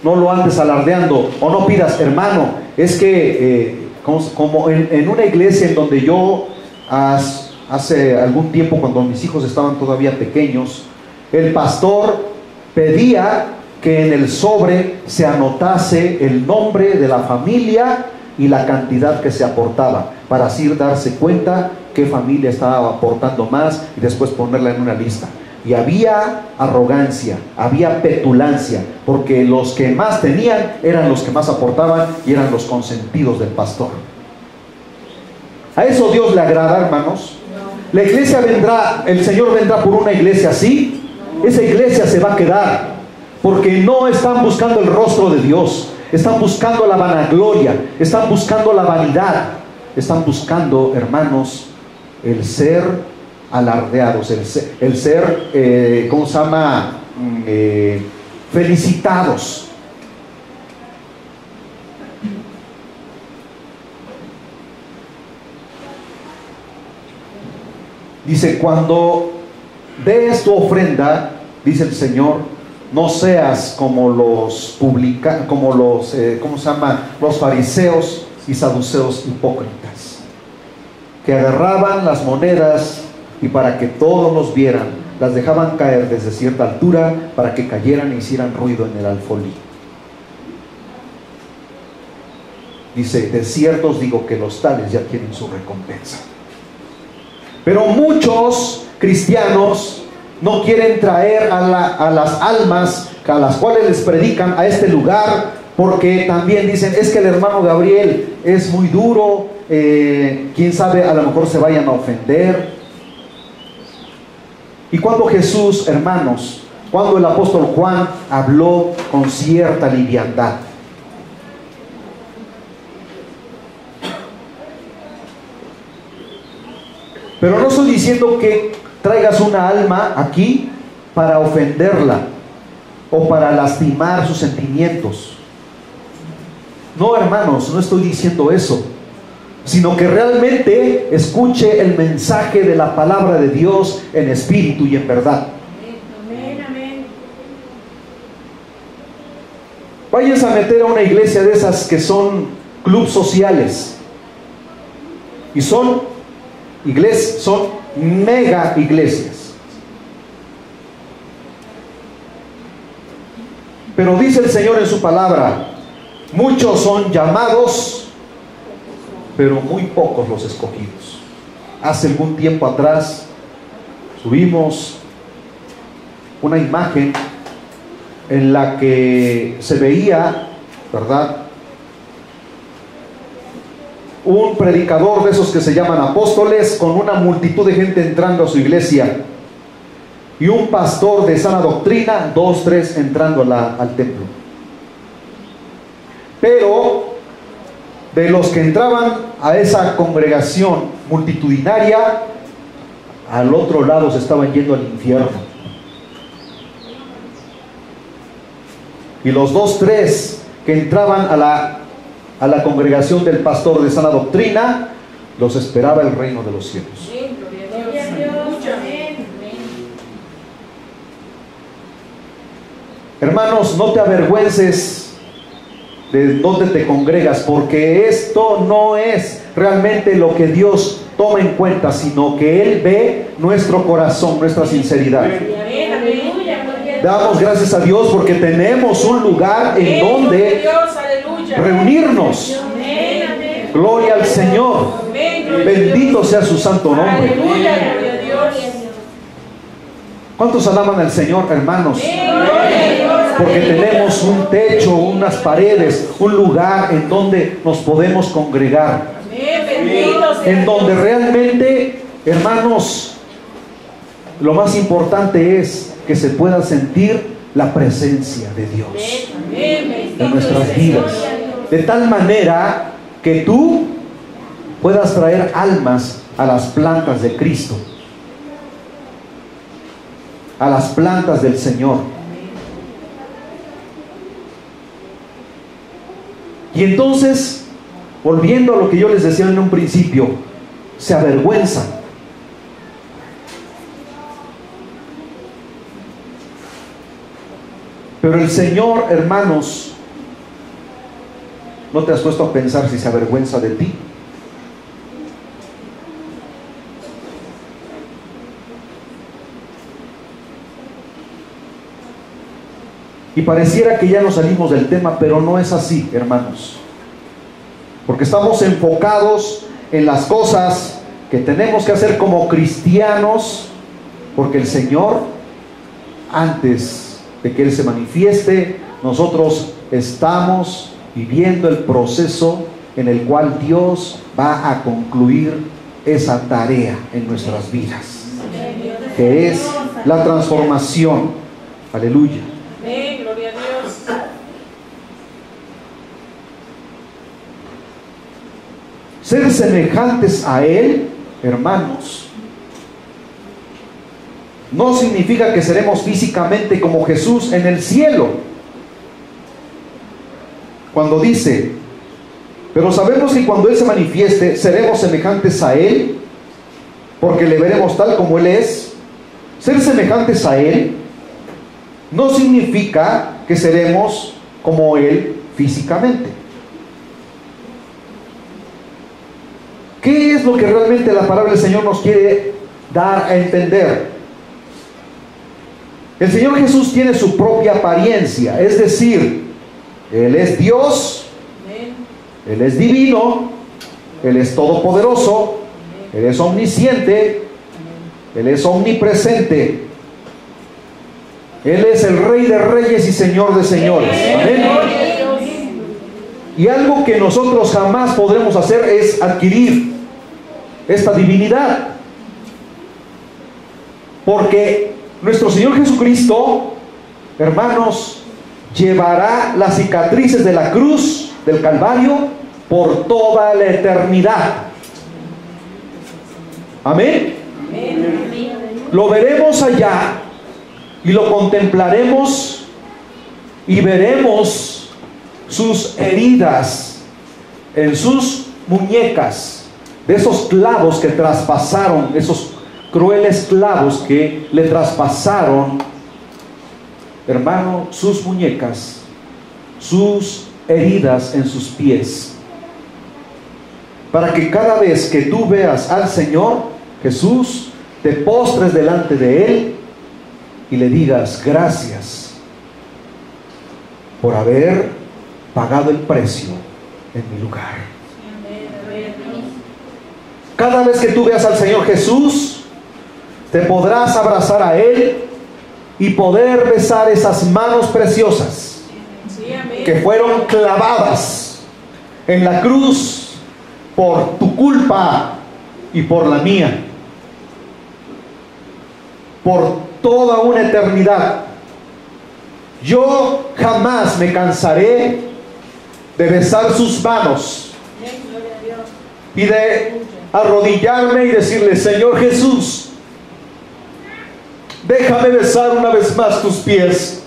No lo andes alardeando, o no pidas: hermano, es que como en una iglesia en donde yo hace algún tiempo, cuando mis hijos estaban todavía pequeños, el pastor pedía que en el sobre se anotase el nombre de la familia y la cantidad que se aportaba, para así darse cuenta qué familia estaba aportando más y después ponerla en una lista. Y había arrogancia, había petulancia, porque los que más tenían eran los que más aportaban y eran los consentidos del pastor. ¿A eso Dios le agrada, hermanos? La iglesia vendrá, el Señor vendrá por una iglesia así. Esa iglesia se va a quedar, porque no están buscando el rostro de Dios, están buscando la vanagloria, están buscando la vanidad, están buscando, hermanos, el ser alardeados, el ser ¿cómo se llama? Felicitados. Dice, cuando des tu ofrenda, dice el Señor, no seas como los ¿cómo se llama? Los fariseos y saduceos hipócritas, que agarraban las monedas y para que todos los vieran, las dejaban caer desde cierta altura para que cayeran e hicieran ruido en el alfolí. Dice, de cierto os digo que los tales ya tienen su recompensa. Pero muchos cristianos no quieren traer a las almas a las cuales les predican a este lugar, porque también dicen, es que el hermano Gabriel es muy duro, quién sabe, a lo mejor se vayan a ofender. Y cuando Jesús, hermanos, cuando el apóstol Juan habló con cierta liviandad, pero no estoy diciendo que traigas una alma aquí para ofenderla o para lastimar sus sentimientos. No, hermanos, no estoy diciendo eso, sino que realmente escuche el mensaje de la palabra de Dios en espíritu y en verdad. Amén, amén. Váyanse a meter a una iglesia de esas que son clubes sociales, y son iglesias, son mega iglesias. Pero dice el Señor en su palabra, muchos son llamados, pero muy pocos los escogidos. Hace algún tiempo atrás subimos una imagen en la que se veía, ¿verdad?, un predicador de esos que se llaman apóstoles, con una multitud de gente entrando a su iglesia, y un pastor de sana doctrina, 2, 3 entrando al templo. Pero de los que entraban a esa congregación multitudinaria, al otro lado se estaban yendo al infierno. Y los 2, 3 que entraban a la congregación del pastor de sana doctrina, los esperaba el reino de los cielos. Gloria a Dios. Amén. Hermanos, no te avergüences de dónde te congregas, porque esto no es realmente lo que Dios toma en cuenta, sino que Él ve nuestro corazón, nuestra sinceridad. Amén, aleluya. Damos gracias a Dios porque tenemos un lugar en donde reunirnos. Amén, amén. Gloria al Señor. Bendito sea su santo nombre. Aleluya, gloria a Dios. ¿Cuántos alaban al Señor, hermanos? Gloria a Dios. Porque tenemos un techo, unas paredes, un lugar en donde nos podemos congregar, Amén, bendito sea en donde Dios. realmente, hermanos, lo más importante es que se pueda sentir la presencia de Dios Amén, bendito en nuestras sea vidas, Dios. de tal manera que tú puedas traer almas a las plantas de Cristo, a las plantas del Señor. Y entonces, volviendo a lo que yo les decía en un principio, se avergüenzan. Pero el Señor, hermanos, ¿no te has puesto a pensar si se avergüenza de ti? Y pareciera que ya nos salimos del tema, pero no es así, hermanos. Porque estamos enfocados en las cosas que tenemos que hacer como cristianos, porque el Señor, antes de que Él se manifieste, nosotros estamos viviendo el proceso en el cual Dios va a concluir esa tarea en nuestras vidas, que es la transformación. Aleluya. Amén, gloria a Dios. Ser semejantes a Él, hermanos, no significa que seremos físicamente como Jesús en el cielo. Cuando dice, pero sabemos que cuando Él se manifieste, seremos semejantes a Él, porque le veremos tal como Él es. Ser semejantes a Él no significa que seremos como Él físicamente. ¿Qué es lo que realmente la palabra del Señor nos quiere dar a entender? El Señor Jesús tiene su propia apariencia, es decir, Él es Dios, Él es divino, Él es todopoderoso, Él es omnisciente, Él es omnipresente, Él es el Rey de reyes y Señor de señores. Amén. Y algo que nosotros jamás podremos hacer es adquirir esta divinidad, porque nuestro Señor Jesucristo, hermanos, llevará las cicatrices de la cruz del Calvario por toda la eternidad. Amén. Lo veremos allá y lo contemplaremos y veremos sus heridas en sus muñecas, de esos clavos que traspasaron, esos crueles clavos que le traspasaron, hermano, sus muñecas, sus heridas en sus pies, para que cada vez que tú veas al Señor Jesús, te postres delante de Él y le digas: gracias por haber pagado el precio en mi lugar. Cada vez que tú veas al Señor Jesús, te podrás abrazar a Él y poder besar esas manos preciosas que fueron clavadas en la cruz por tu culpa y por la mía, por toda una eternidad. Yo jamás me cansaré de besar sus manos y de arrodillarme y decirle: Señor Jesús, déjame besar una vez más tus pies,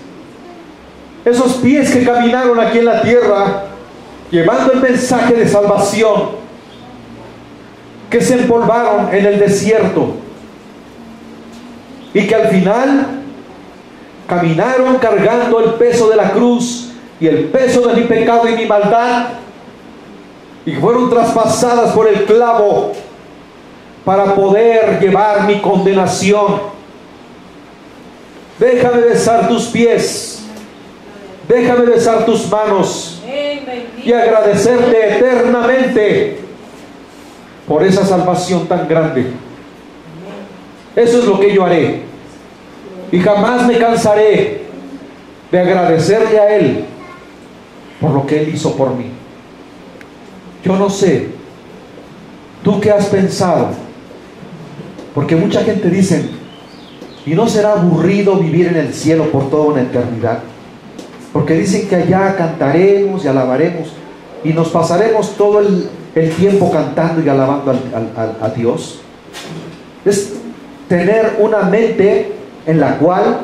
esos pies que caminaron aquí en la tierra llevando el mensaje de salvación, que se empolvaron en el desierto y que al final caminaron cargando el peso de la cruz y el peso de mi pecado y mi maldad, y fueron traspasadas por el clavo para poder llevar mi condenación. Déjame besar tus pies, déjame besar tus manos y agradecerte eternamente por esa salvación tan grande. Eso es lo que yo haré, y jamás me cansaré de agradecerle a Él por lo que Él hizo por mí. Yo no sé, ¿tú qué has pensado? Porque mucha gente dice: ¿y no será aburrido vivir en el cielo por toda una eternidad? Porque dicen que allá cantaremos y alabaremos y nos pasaremos todo el tiempo cantando y alabando a Dios. Es tener una mente en la cual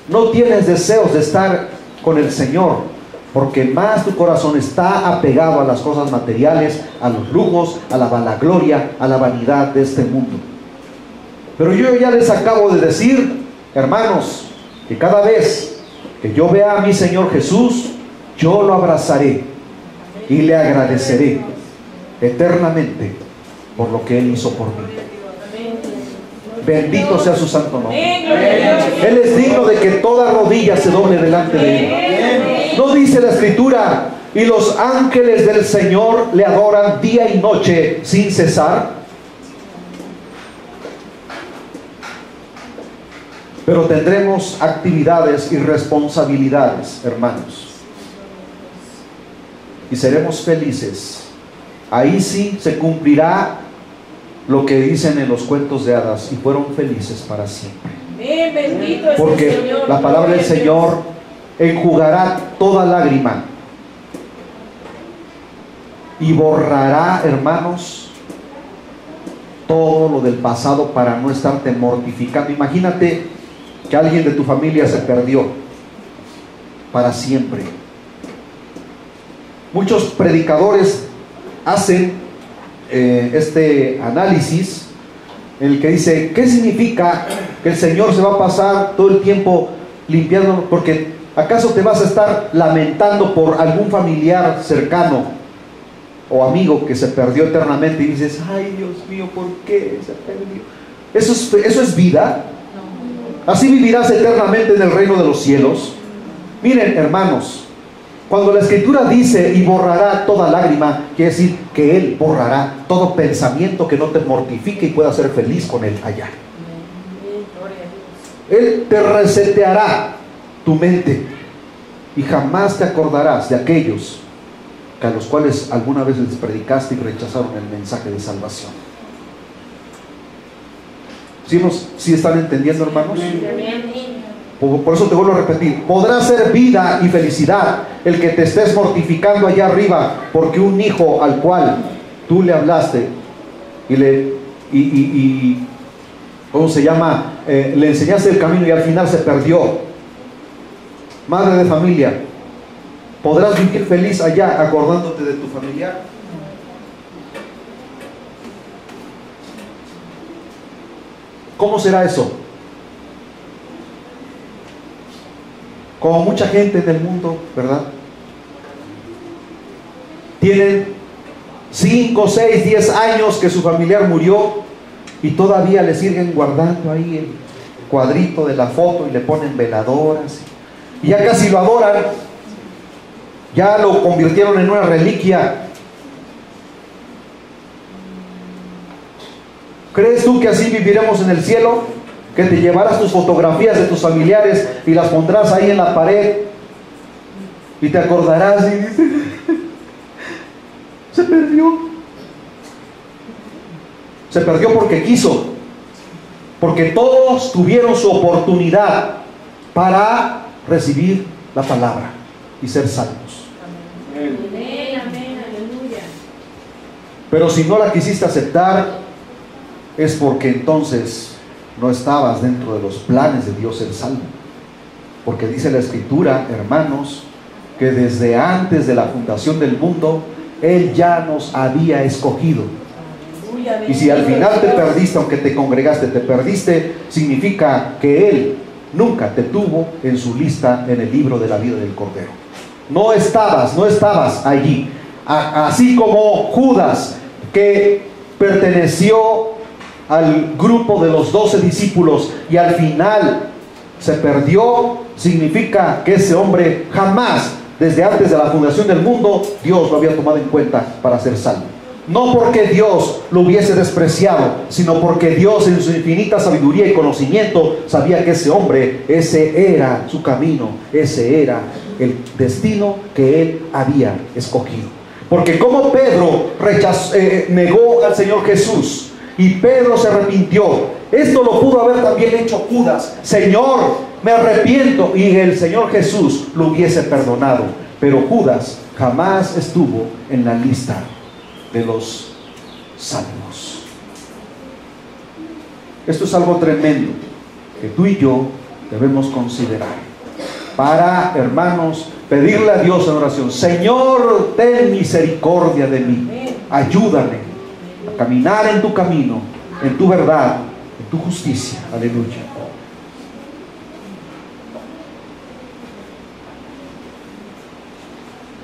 no tienes deseos de estar con el Señor, porque más tu corazón está apegado a las cosas materiales, a los lujos, a la vanagloria, a la vanidad de este mundo. Pero yo ya les acabo de decir, hermanos, que cada vez que yo vea a mi Señor Jesús, yo lo abrazaré y le agradeceré eternamente por lo que Él hizo por mí. Bendito sea su santo nombre. Él es digno de que toda rodilla se doble delante de Él. ¿No dice la Escritura: y los ángeles del Señor le adoran día y noche sin cesar? Pero tendremos actividades y responsabilidades, hermanos, y seremos felices. Ahí sí se cumplirá lo que dicen en los cuentos de hadas: y fueron felices para siempre. Porque la palabra del Señor enjugará toda lágrima y borrará, hermanos, todo lo del pasado para no estarte mortificando. Imagínate que alguien de tu familia se perdió para siempre. Muchos predicadores hacen este análisis en el que dice, ¿qué significa que el Señor se va a pasar todo el tiempo limpiando? Porque ¿acaso te vas a estar lamentando por algún familiar cercano o amigo que se perdió eternamente y dices, ay Dios mío, ¿por qué se perdió? ¿Eso es vida? ¿Así vivirás eternamente en el reino de los cielos? Miren, hermanos, cuando la Escritura dice y borrará toda lágrima, quiere decir que Él borrará todo pensamiento que no te mortifique y puedas ser feliz con Él allá. Él te reseteará tu mente y jamás te acordarás de aquellos a los cuales alguna vez les predicaste y rechazaron el mensaje de salvación. ¿Sí están entendiendo, hermanos? Por eso te vuelvo a repetir, podrá ser vida y felicidad el que te estés mortificando allá arriba porque un hijo al cual tú le hablaste ¿cómo se llama? Le enseñaste el camino y al final se perdió. Madre de familia, ¿podrás vivir feliz allá acordándote de tu familiar? ¿Cómo será eso? Como mucha gente en el mundo, ¿verdad? Tienen 5, 6, 10 años que su familiar murió y todavía le siguen guardando ahí el cuadrito de la foto y le ponen veladoras y ya casi lo adoran, ya lo convirtieron en una reliquia. ¿Crees tú que así viviremos en el cielo? Que te llevarás tus fotografías de tus familiares y las pondrás ahí en la pared y te acordarás y dices, se perdió. Se perdió porque quiso, porque todos tuvieron su oportunidad para recibir la palabra y ser salvos. Amén, amén, aleluya. Pero si no la quisiste aceptar, es porque entonces no estabas dentro de los planes de Dios ser salvo. Porque dice la Escritura, hermanos, que desde antes de la fundación del mundo, Él ya nos había escogido. Y si al final te perdiste, aunque te congregaste, te perdiste, significa que Él nunca te tuvo en su lista en el libro de la vida del Cordero. No estabas allí. Así como Judas, que perteneció al grupo de los 12 discípulos y al final se perdió, significa que ese hombre jamás, desde antes de la fundación del mundo, Dios lo había tomado en cuenta para ser salvo. No porque Dios lo hubiese despreciado, sino porque Dios en su infinita sabiduría y conocimiento sabía que ese hombre, ese era su camino, ese era el destino que Él había escogido. Porque como Pedro negó al Señor Jesús y Pedro se arrepintió, esto lo pudo haber también hecho Judas. Señor, me arrepiento, y el Señor Jesús lo hubiese perdonado. Pero Judas jamás estuvo en la lista de los salvos. Esto es algo tremendo que tú y yo debemos considerar para, hermanos, pedirle a Dios en oración: Señor, ten misericordia de mí, ayúdame a caminar en tu camino, en tu verdad, en tu justicia. Aleluya.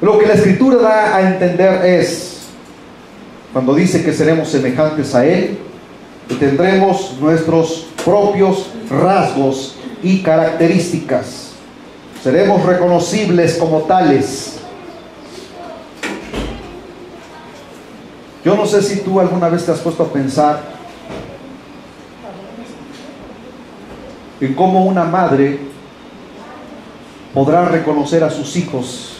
Lo que la Escritura da a entender es, cuando dice que seremos semejantes a Él, que tendremos nuestros propios rasgos y características, seremos reconocibles como tales. Yo no sé si tú alguna vez te has puesto a pensar en cómo una madre podrá reconocer a sus hijos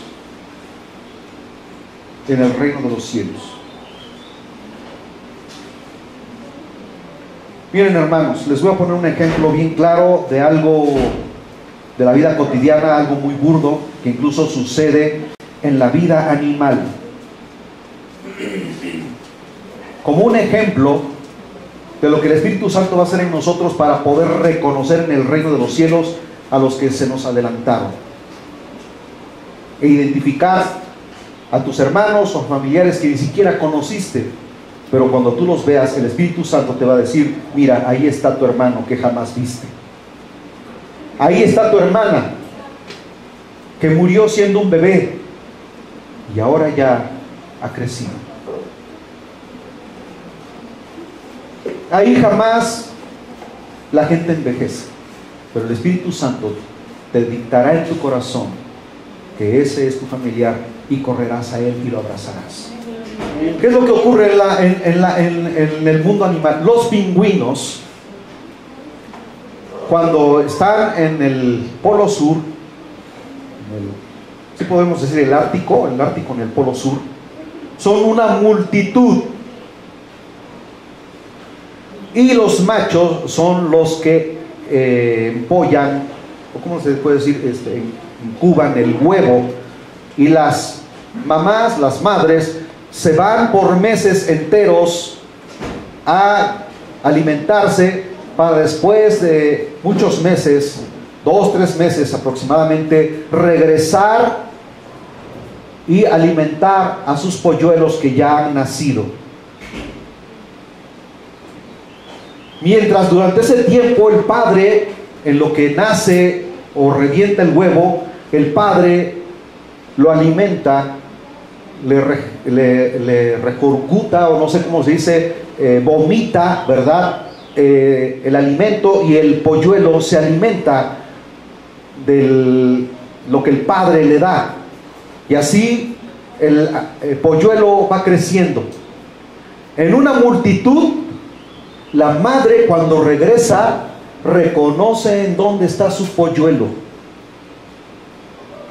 en el reino de los cielos. Miren, hermanos, les voy a poner un ejemplo bien claro de algo de la vida cotidiana, algo muy burdo que incluso sucede en la vida animal. Como un ejemplo, de lo que el Espíritu Santo va a hacer en nosotros para poder reconocer en el reino de los cielos a los que se nos adelantaron, e identificar a tus hermanos o familiares que ni siquiera conociste, pero cuando tú los veas, el Espíritu Santo te va a decir: mira, ahí está tu hermano que jamás viste, ahí está tu hermana que murió siendo un bebé y ahora ya ha crecido. Ahí jamás la gente envejece, pero el Espíritu Santo te dictará en tu corazón que ese es tu familiar y correrás a él y lo abrazarás. ¿Qué es lo que ocurre en el mundo animal? Los pingüinos, cuando están en el polo sur, si podemos decir el Ártico en el polo sur, son una multitud, y los machos son los que empollan, o cómo se puede decir, incuban el huevo, y las mamás, las madres, se van por meses enteros a alimentarse para después de muchos meses, 2, 3 meses aproximadamente, regresar y alimentar a sus polluelos que ya han nacido. Mientras durante ese tiempo el padre, en lo que nace o revienta el huevo, el padre lo alimenta, le regurgita, o no sé cómo se dice, vomita, ¿verdad? El alimento, y el polluelo se alimenta de lo que el padre le da, y así el polluelo va creciendo. En una multitud, la madre, cuando regresa, reconoce en dónde está su polluelo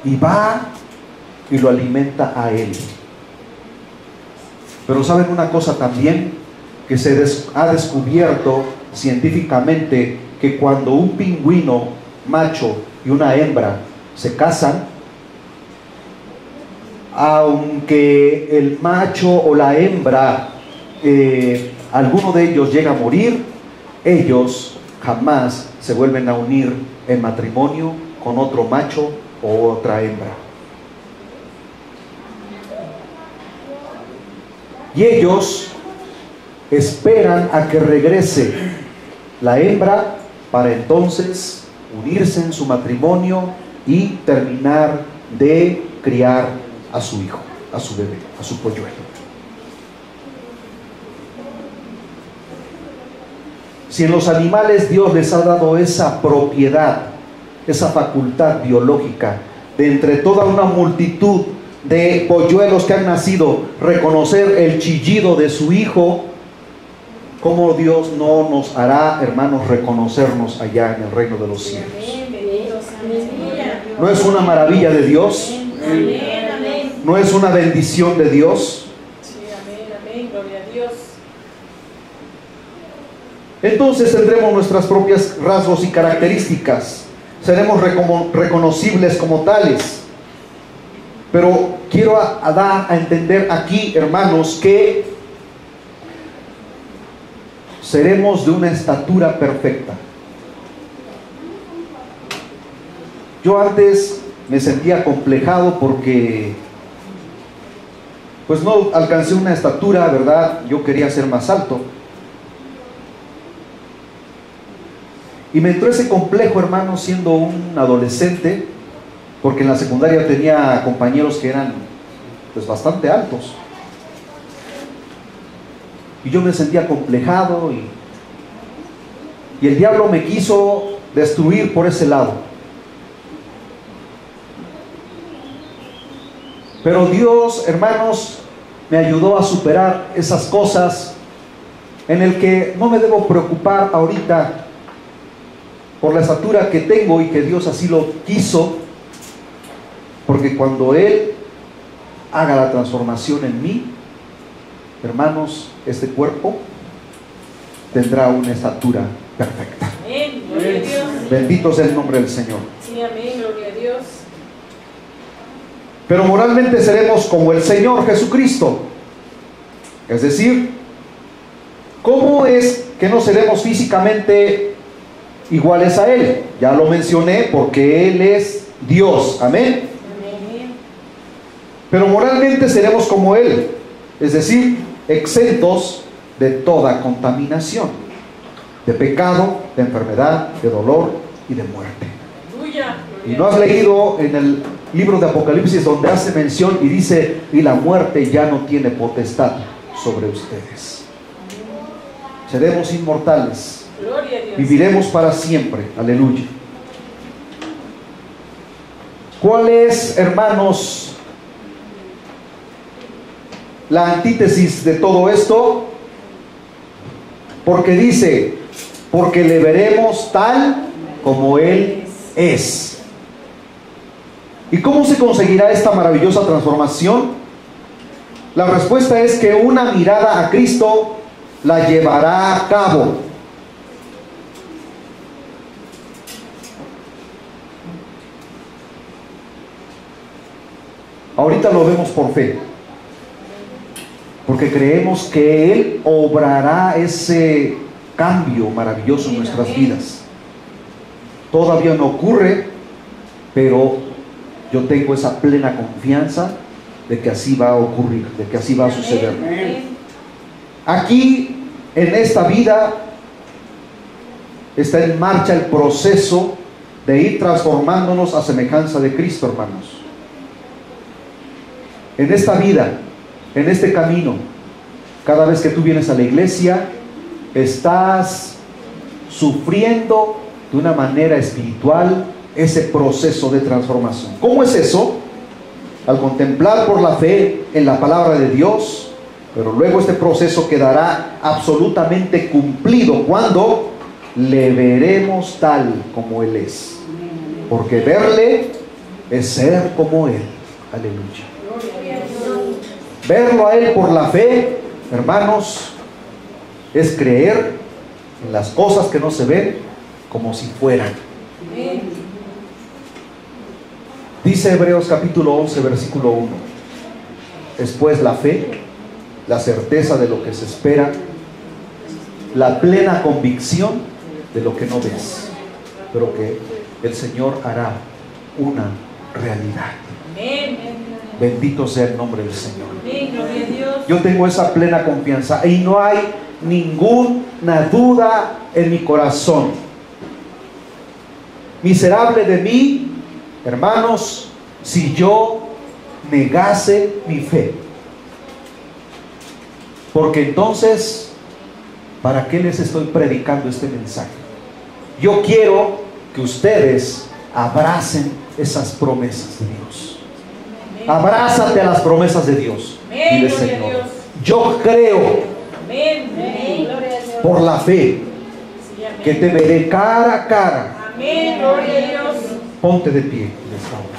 y va y lo alimenta a él. Pero ¿saben una cosa también? Que se ha descubierto científicamente que cuando un pingüino macho y una hembra se casan, aunque el macho o la hembra, alguno de ellos llega a morir, ellos jamás se vuelven a unir en matrimonio con otro macho o otra hembra. Y ellos esperan a que regrese la hembra para entonces unirse en su matrimonio y terminar de criar a su hijo, a su bebé, a su polluelo. Si en los animales Dios les ha dado esa propiedad, esa facultad biológica de entre toda una multitud de polluelos que han nacido, reconocer el chillido de su hijo, ¿cómo Dios no nos hará, hermanos, reconocernos allá en el reino de los cielos? ¿No es una maravilla de Dios? ¿No es una bendición de Dios? Entonces tendremos nuestras propias rasgos y características, seremos reconocibles como tales. Pero quiero dar a entender aquí, hermanos, que seremos de una estatura perfecta. Yo antes me sentía acomplejado porque pues no alcancé una estatura, ¿verdad? Yo quería ser más alto. Y me entró ese complejo, hermano, siendo un adolescente, porque en la secundaria tenía compañeros que eran pues bastante altos. Y yo me sentía acomplejado y el diablo me quiso destruir por ese lado. Pero Dios, hermanos, me ayudó a superar esas cosas, en el que no me debo preocupar ahorita por la estatura que tengo y que Dios así lo quiso, porque cuando Él haga la transformación en mí, hermanos, este cuerpo tendrá una estatura perfecta. Amén, gloria a Dios. Bendito sea el nombre del Señor. Sí, amén, gloria a Dios. Pero moralmente seremos como el Señor Jesucristo. Es decir, ¿cómo es que no seremos físicamente iguales a Él. Ya lo mencioné, porque Él es Dios. Amén. Pero moralmente seremos como Él, es decir, exentos de toda contaminación, de pecado, de enfermedad, de dolor y de muerte. Y no has leído en el libro de Apocalipsis donde hace mención y dice: y la muerte ya no tiene potestad sobre ustedes. Seremos inmortales, viviremos para siempre. Aleluya. ¿Cuál es, hermanos, la antítesis de todo esto? Porque dice: porque le veremos tal como Él es. ¿Y cómo se conseguirá esta maravillosa transformación? La respuesta es que una mirada a Cristo la llevará a cabo. Ahorita lo vemos por fe, porque creemos que Él obrará ese cambio maravilloso en nuestras vidas. Todavía no ocurre, pero yo tengo esa plena confianza de que así va a ocurrir, de que así va a suceder. Aquí, en esta vida, está en marcha el proceso de ir transformándonos a semejanza de Cristo, hermanos. En esta vida, en este camino, cada vez que tú vienes a la iglesia, estás sufriendo de una manera espiritual ese proceso de transformación. ¿Cómo es eso? Al contemplar por la fe en la palabra de Dios, pero luego este proceso quedará absolutamente cumplido cuando le veremos tal como Él es. Porque verle es ser como Él. Aleluya. Verlo a Él por la fe, hermanos, es creer en las cosas que no se ven como si fueran. Dice Hebreos capítulo 11, versículo 1: después la fe, la certeza de lo que se espera, la plena convicción de lo que no ves, pero que el Señor hará una realidad. Bendito sea el nombre del Señor. Yo tengo esa plena confianza y no hay ninguna duda en mi corazón. Miserable de mí, hermanos, si yo negase mi fe. Porque entonces, ¿para qué les estoy predicando este mensaje? Yo quiero que ustedes abracen esas promesas de Dios. Abrázate a las promesas de Dios. Dile: Señor, yo creo por la fe que te veré cara a cara. Ponte de pie en esta hora.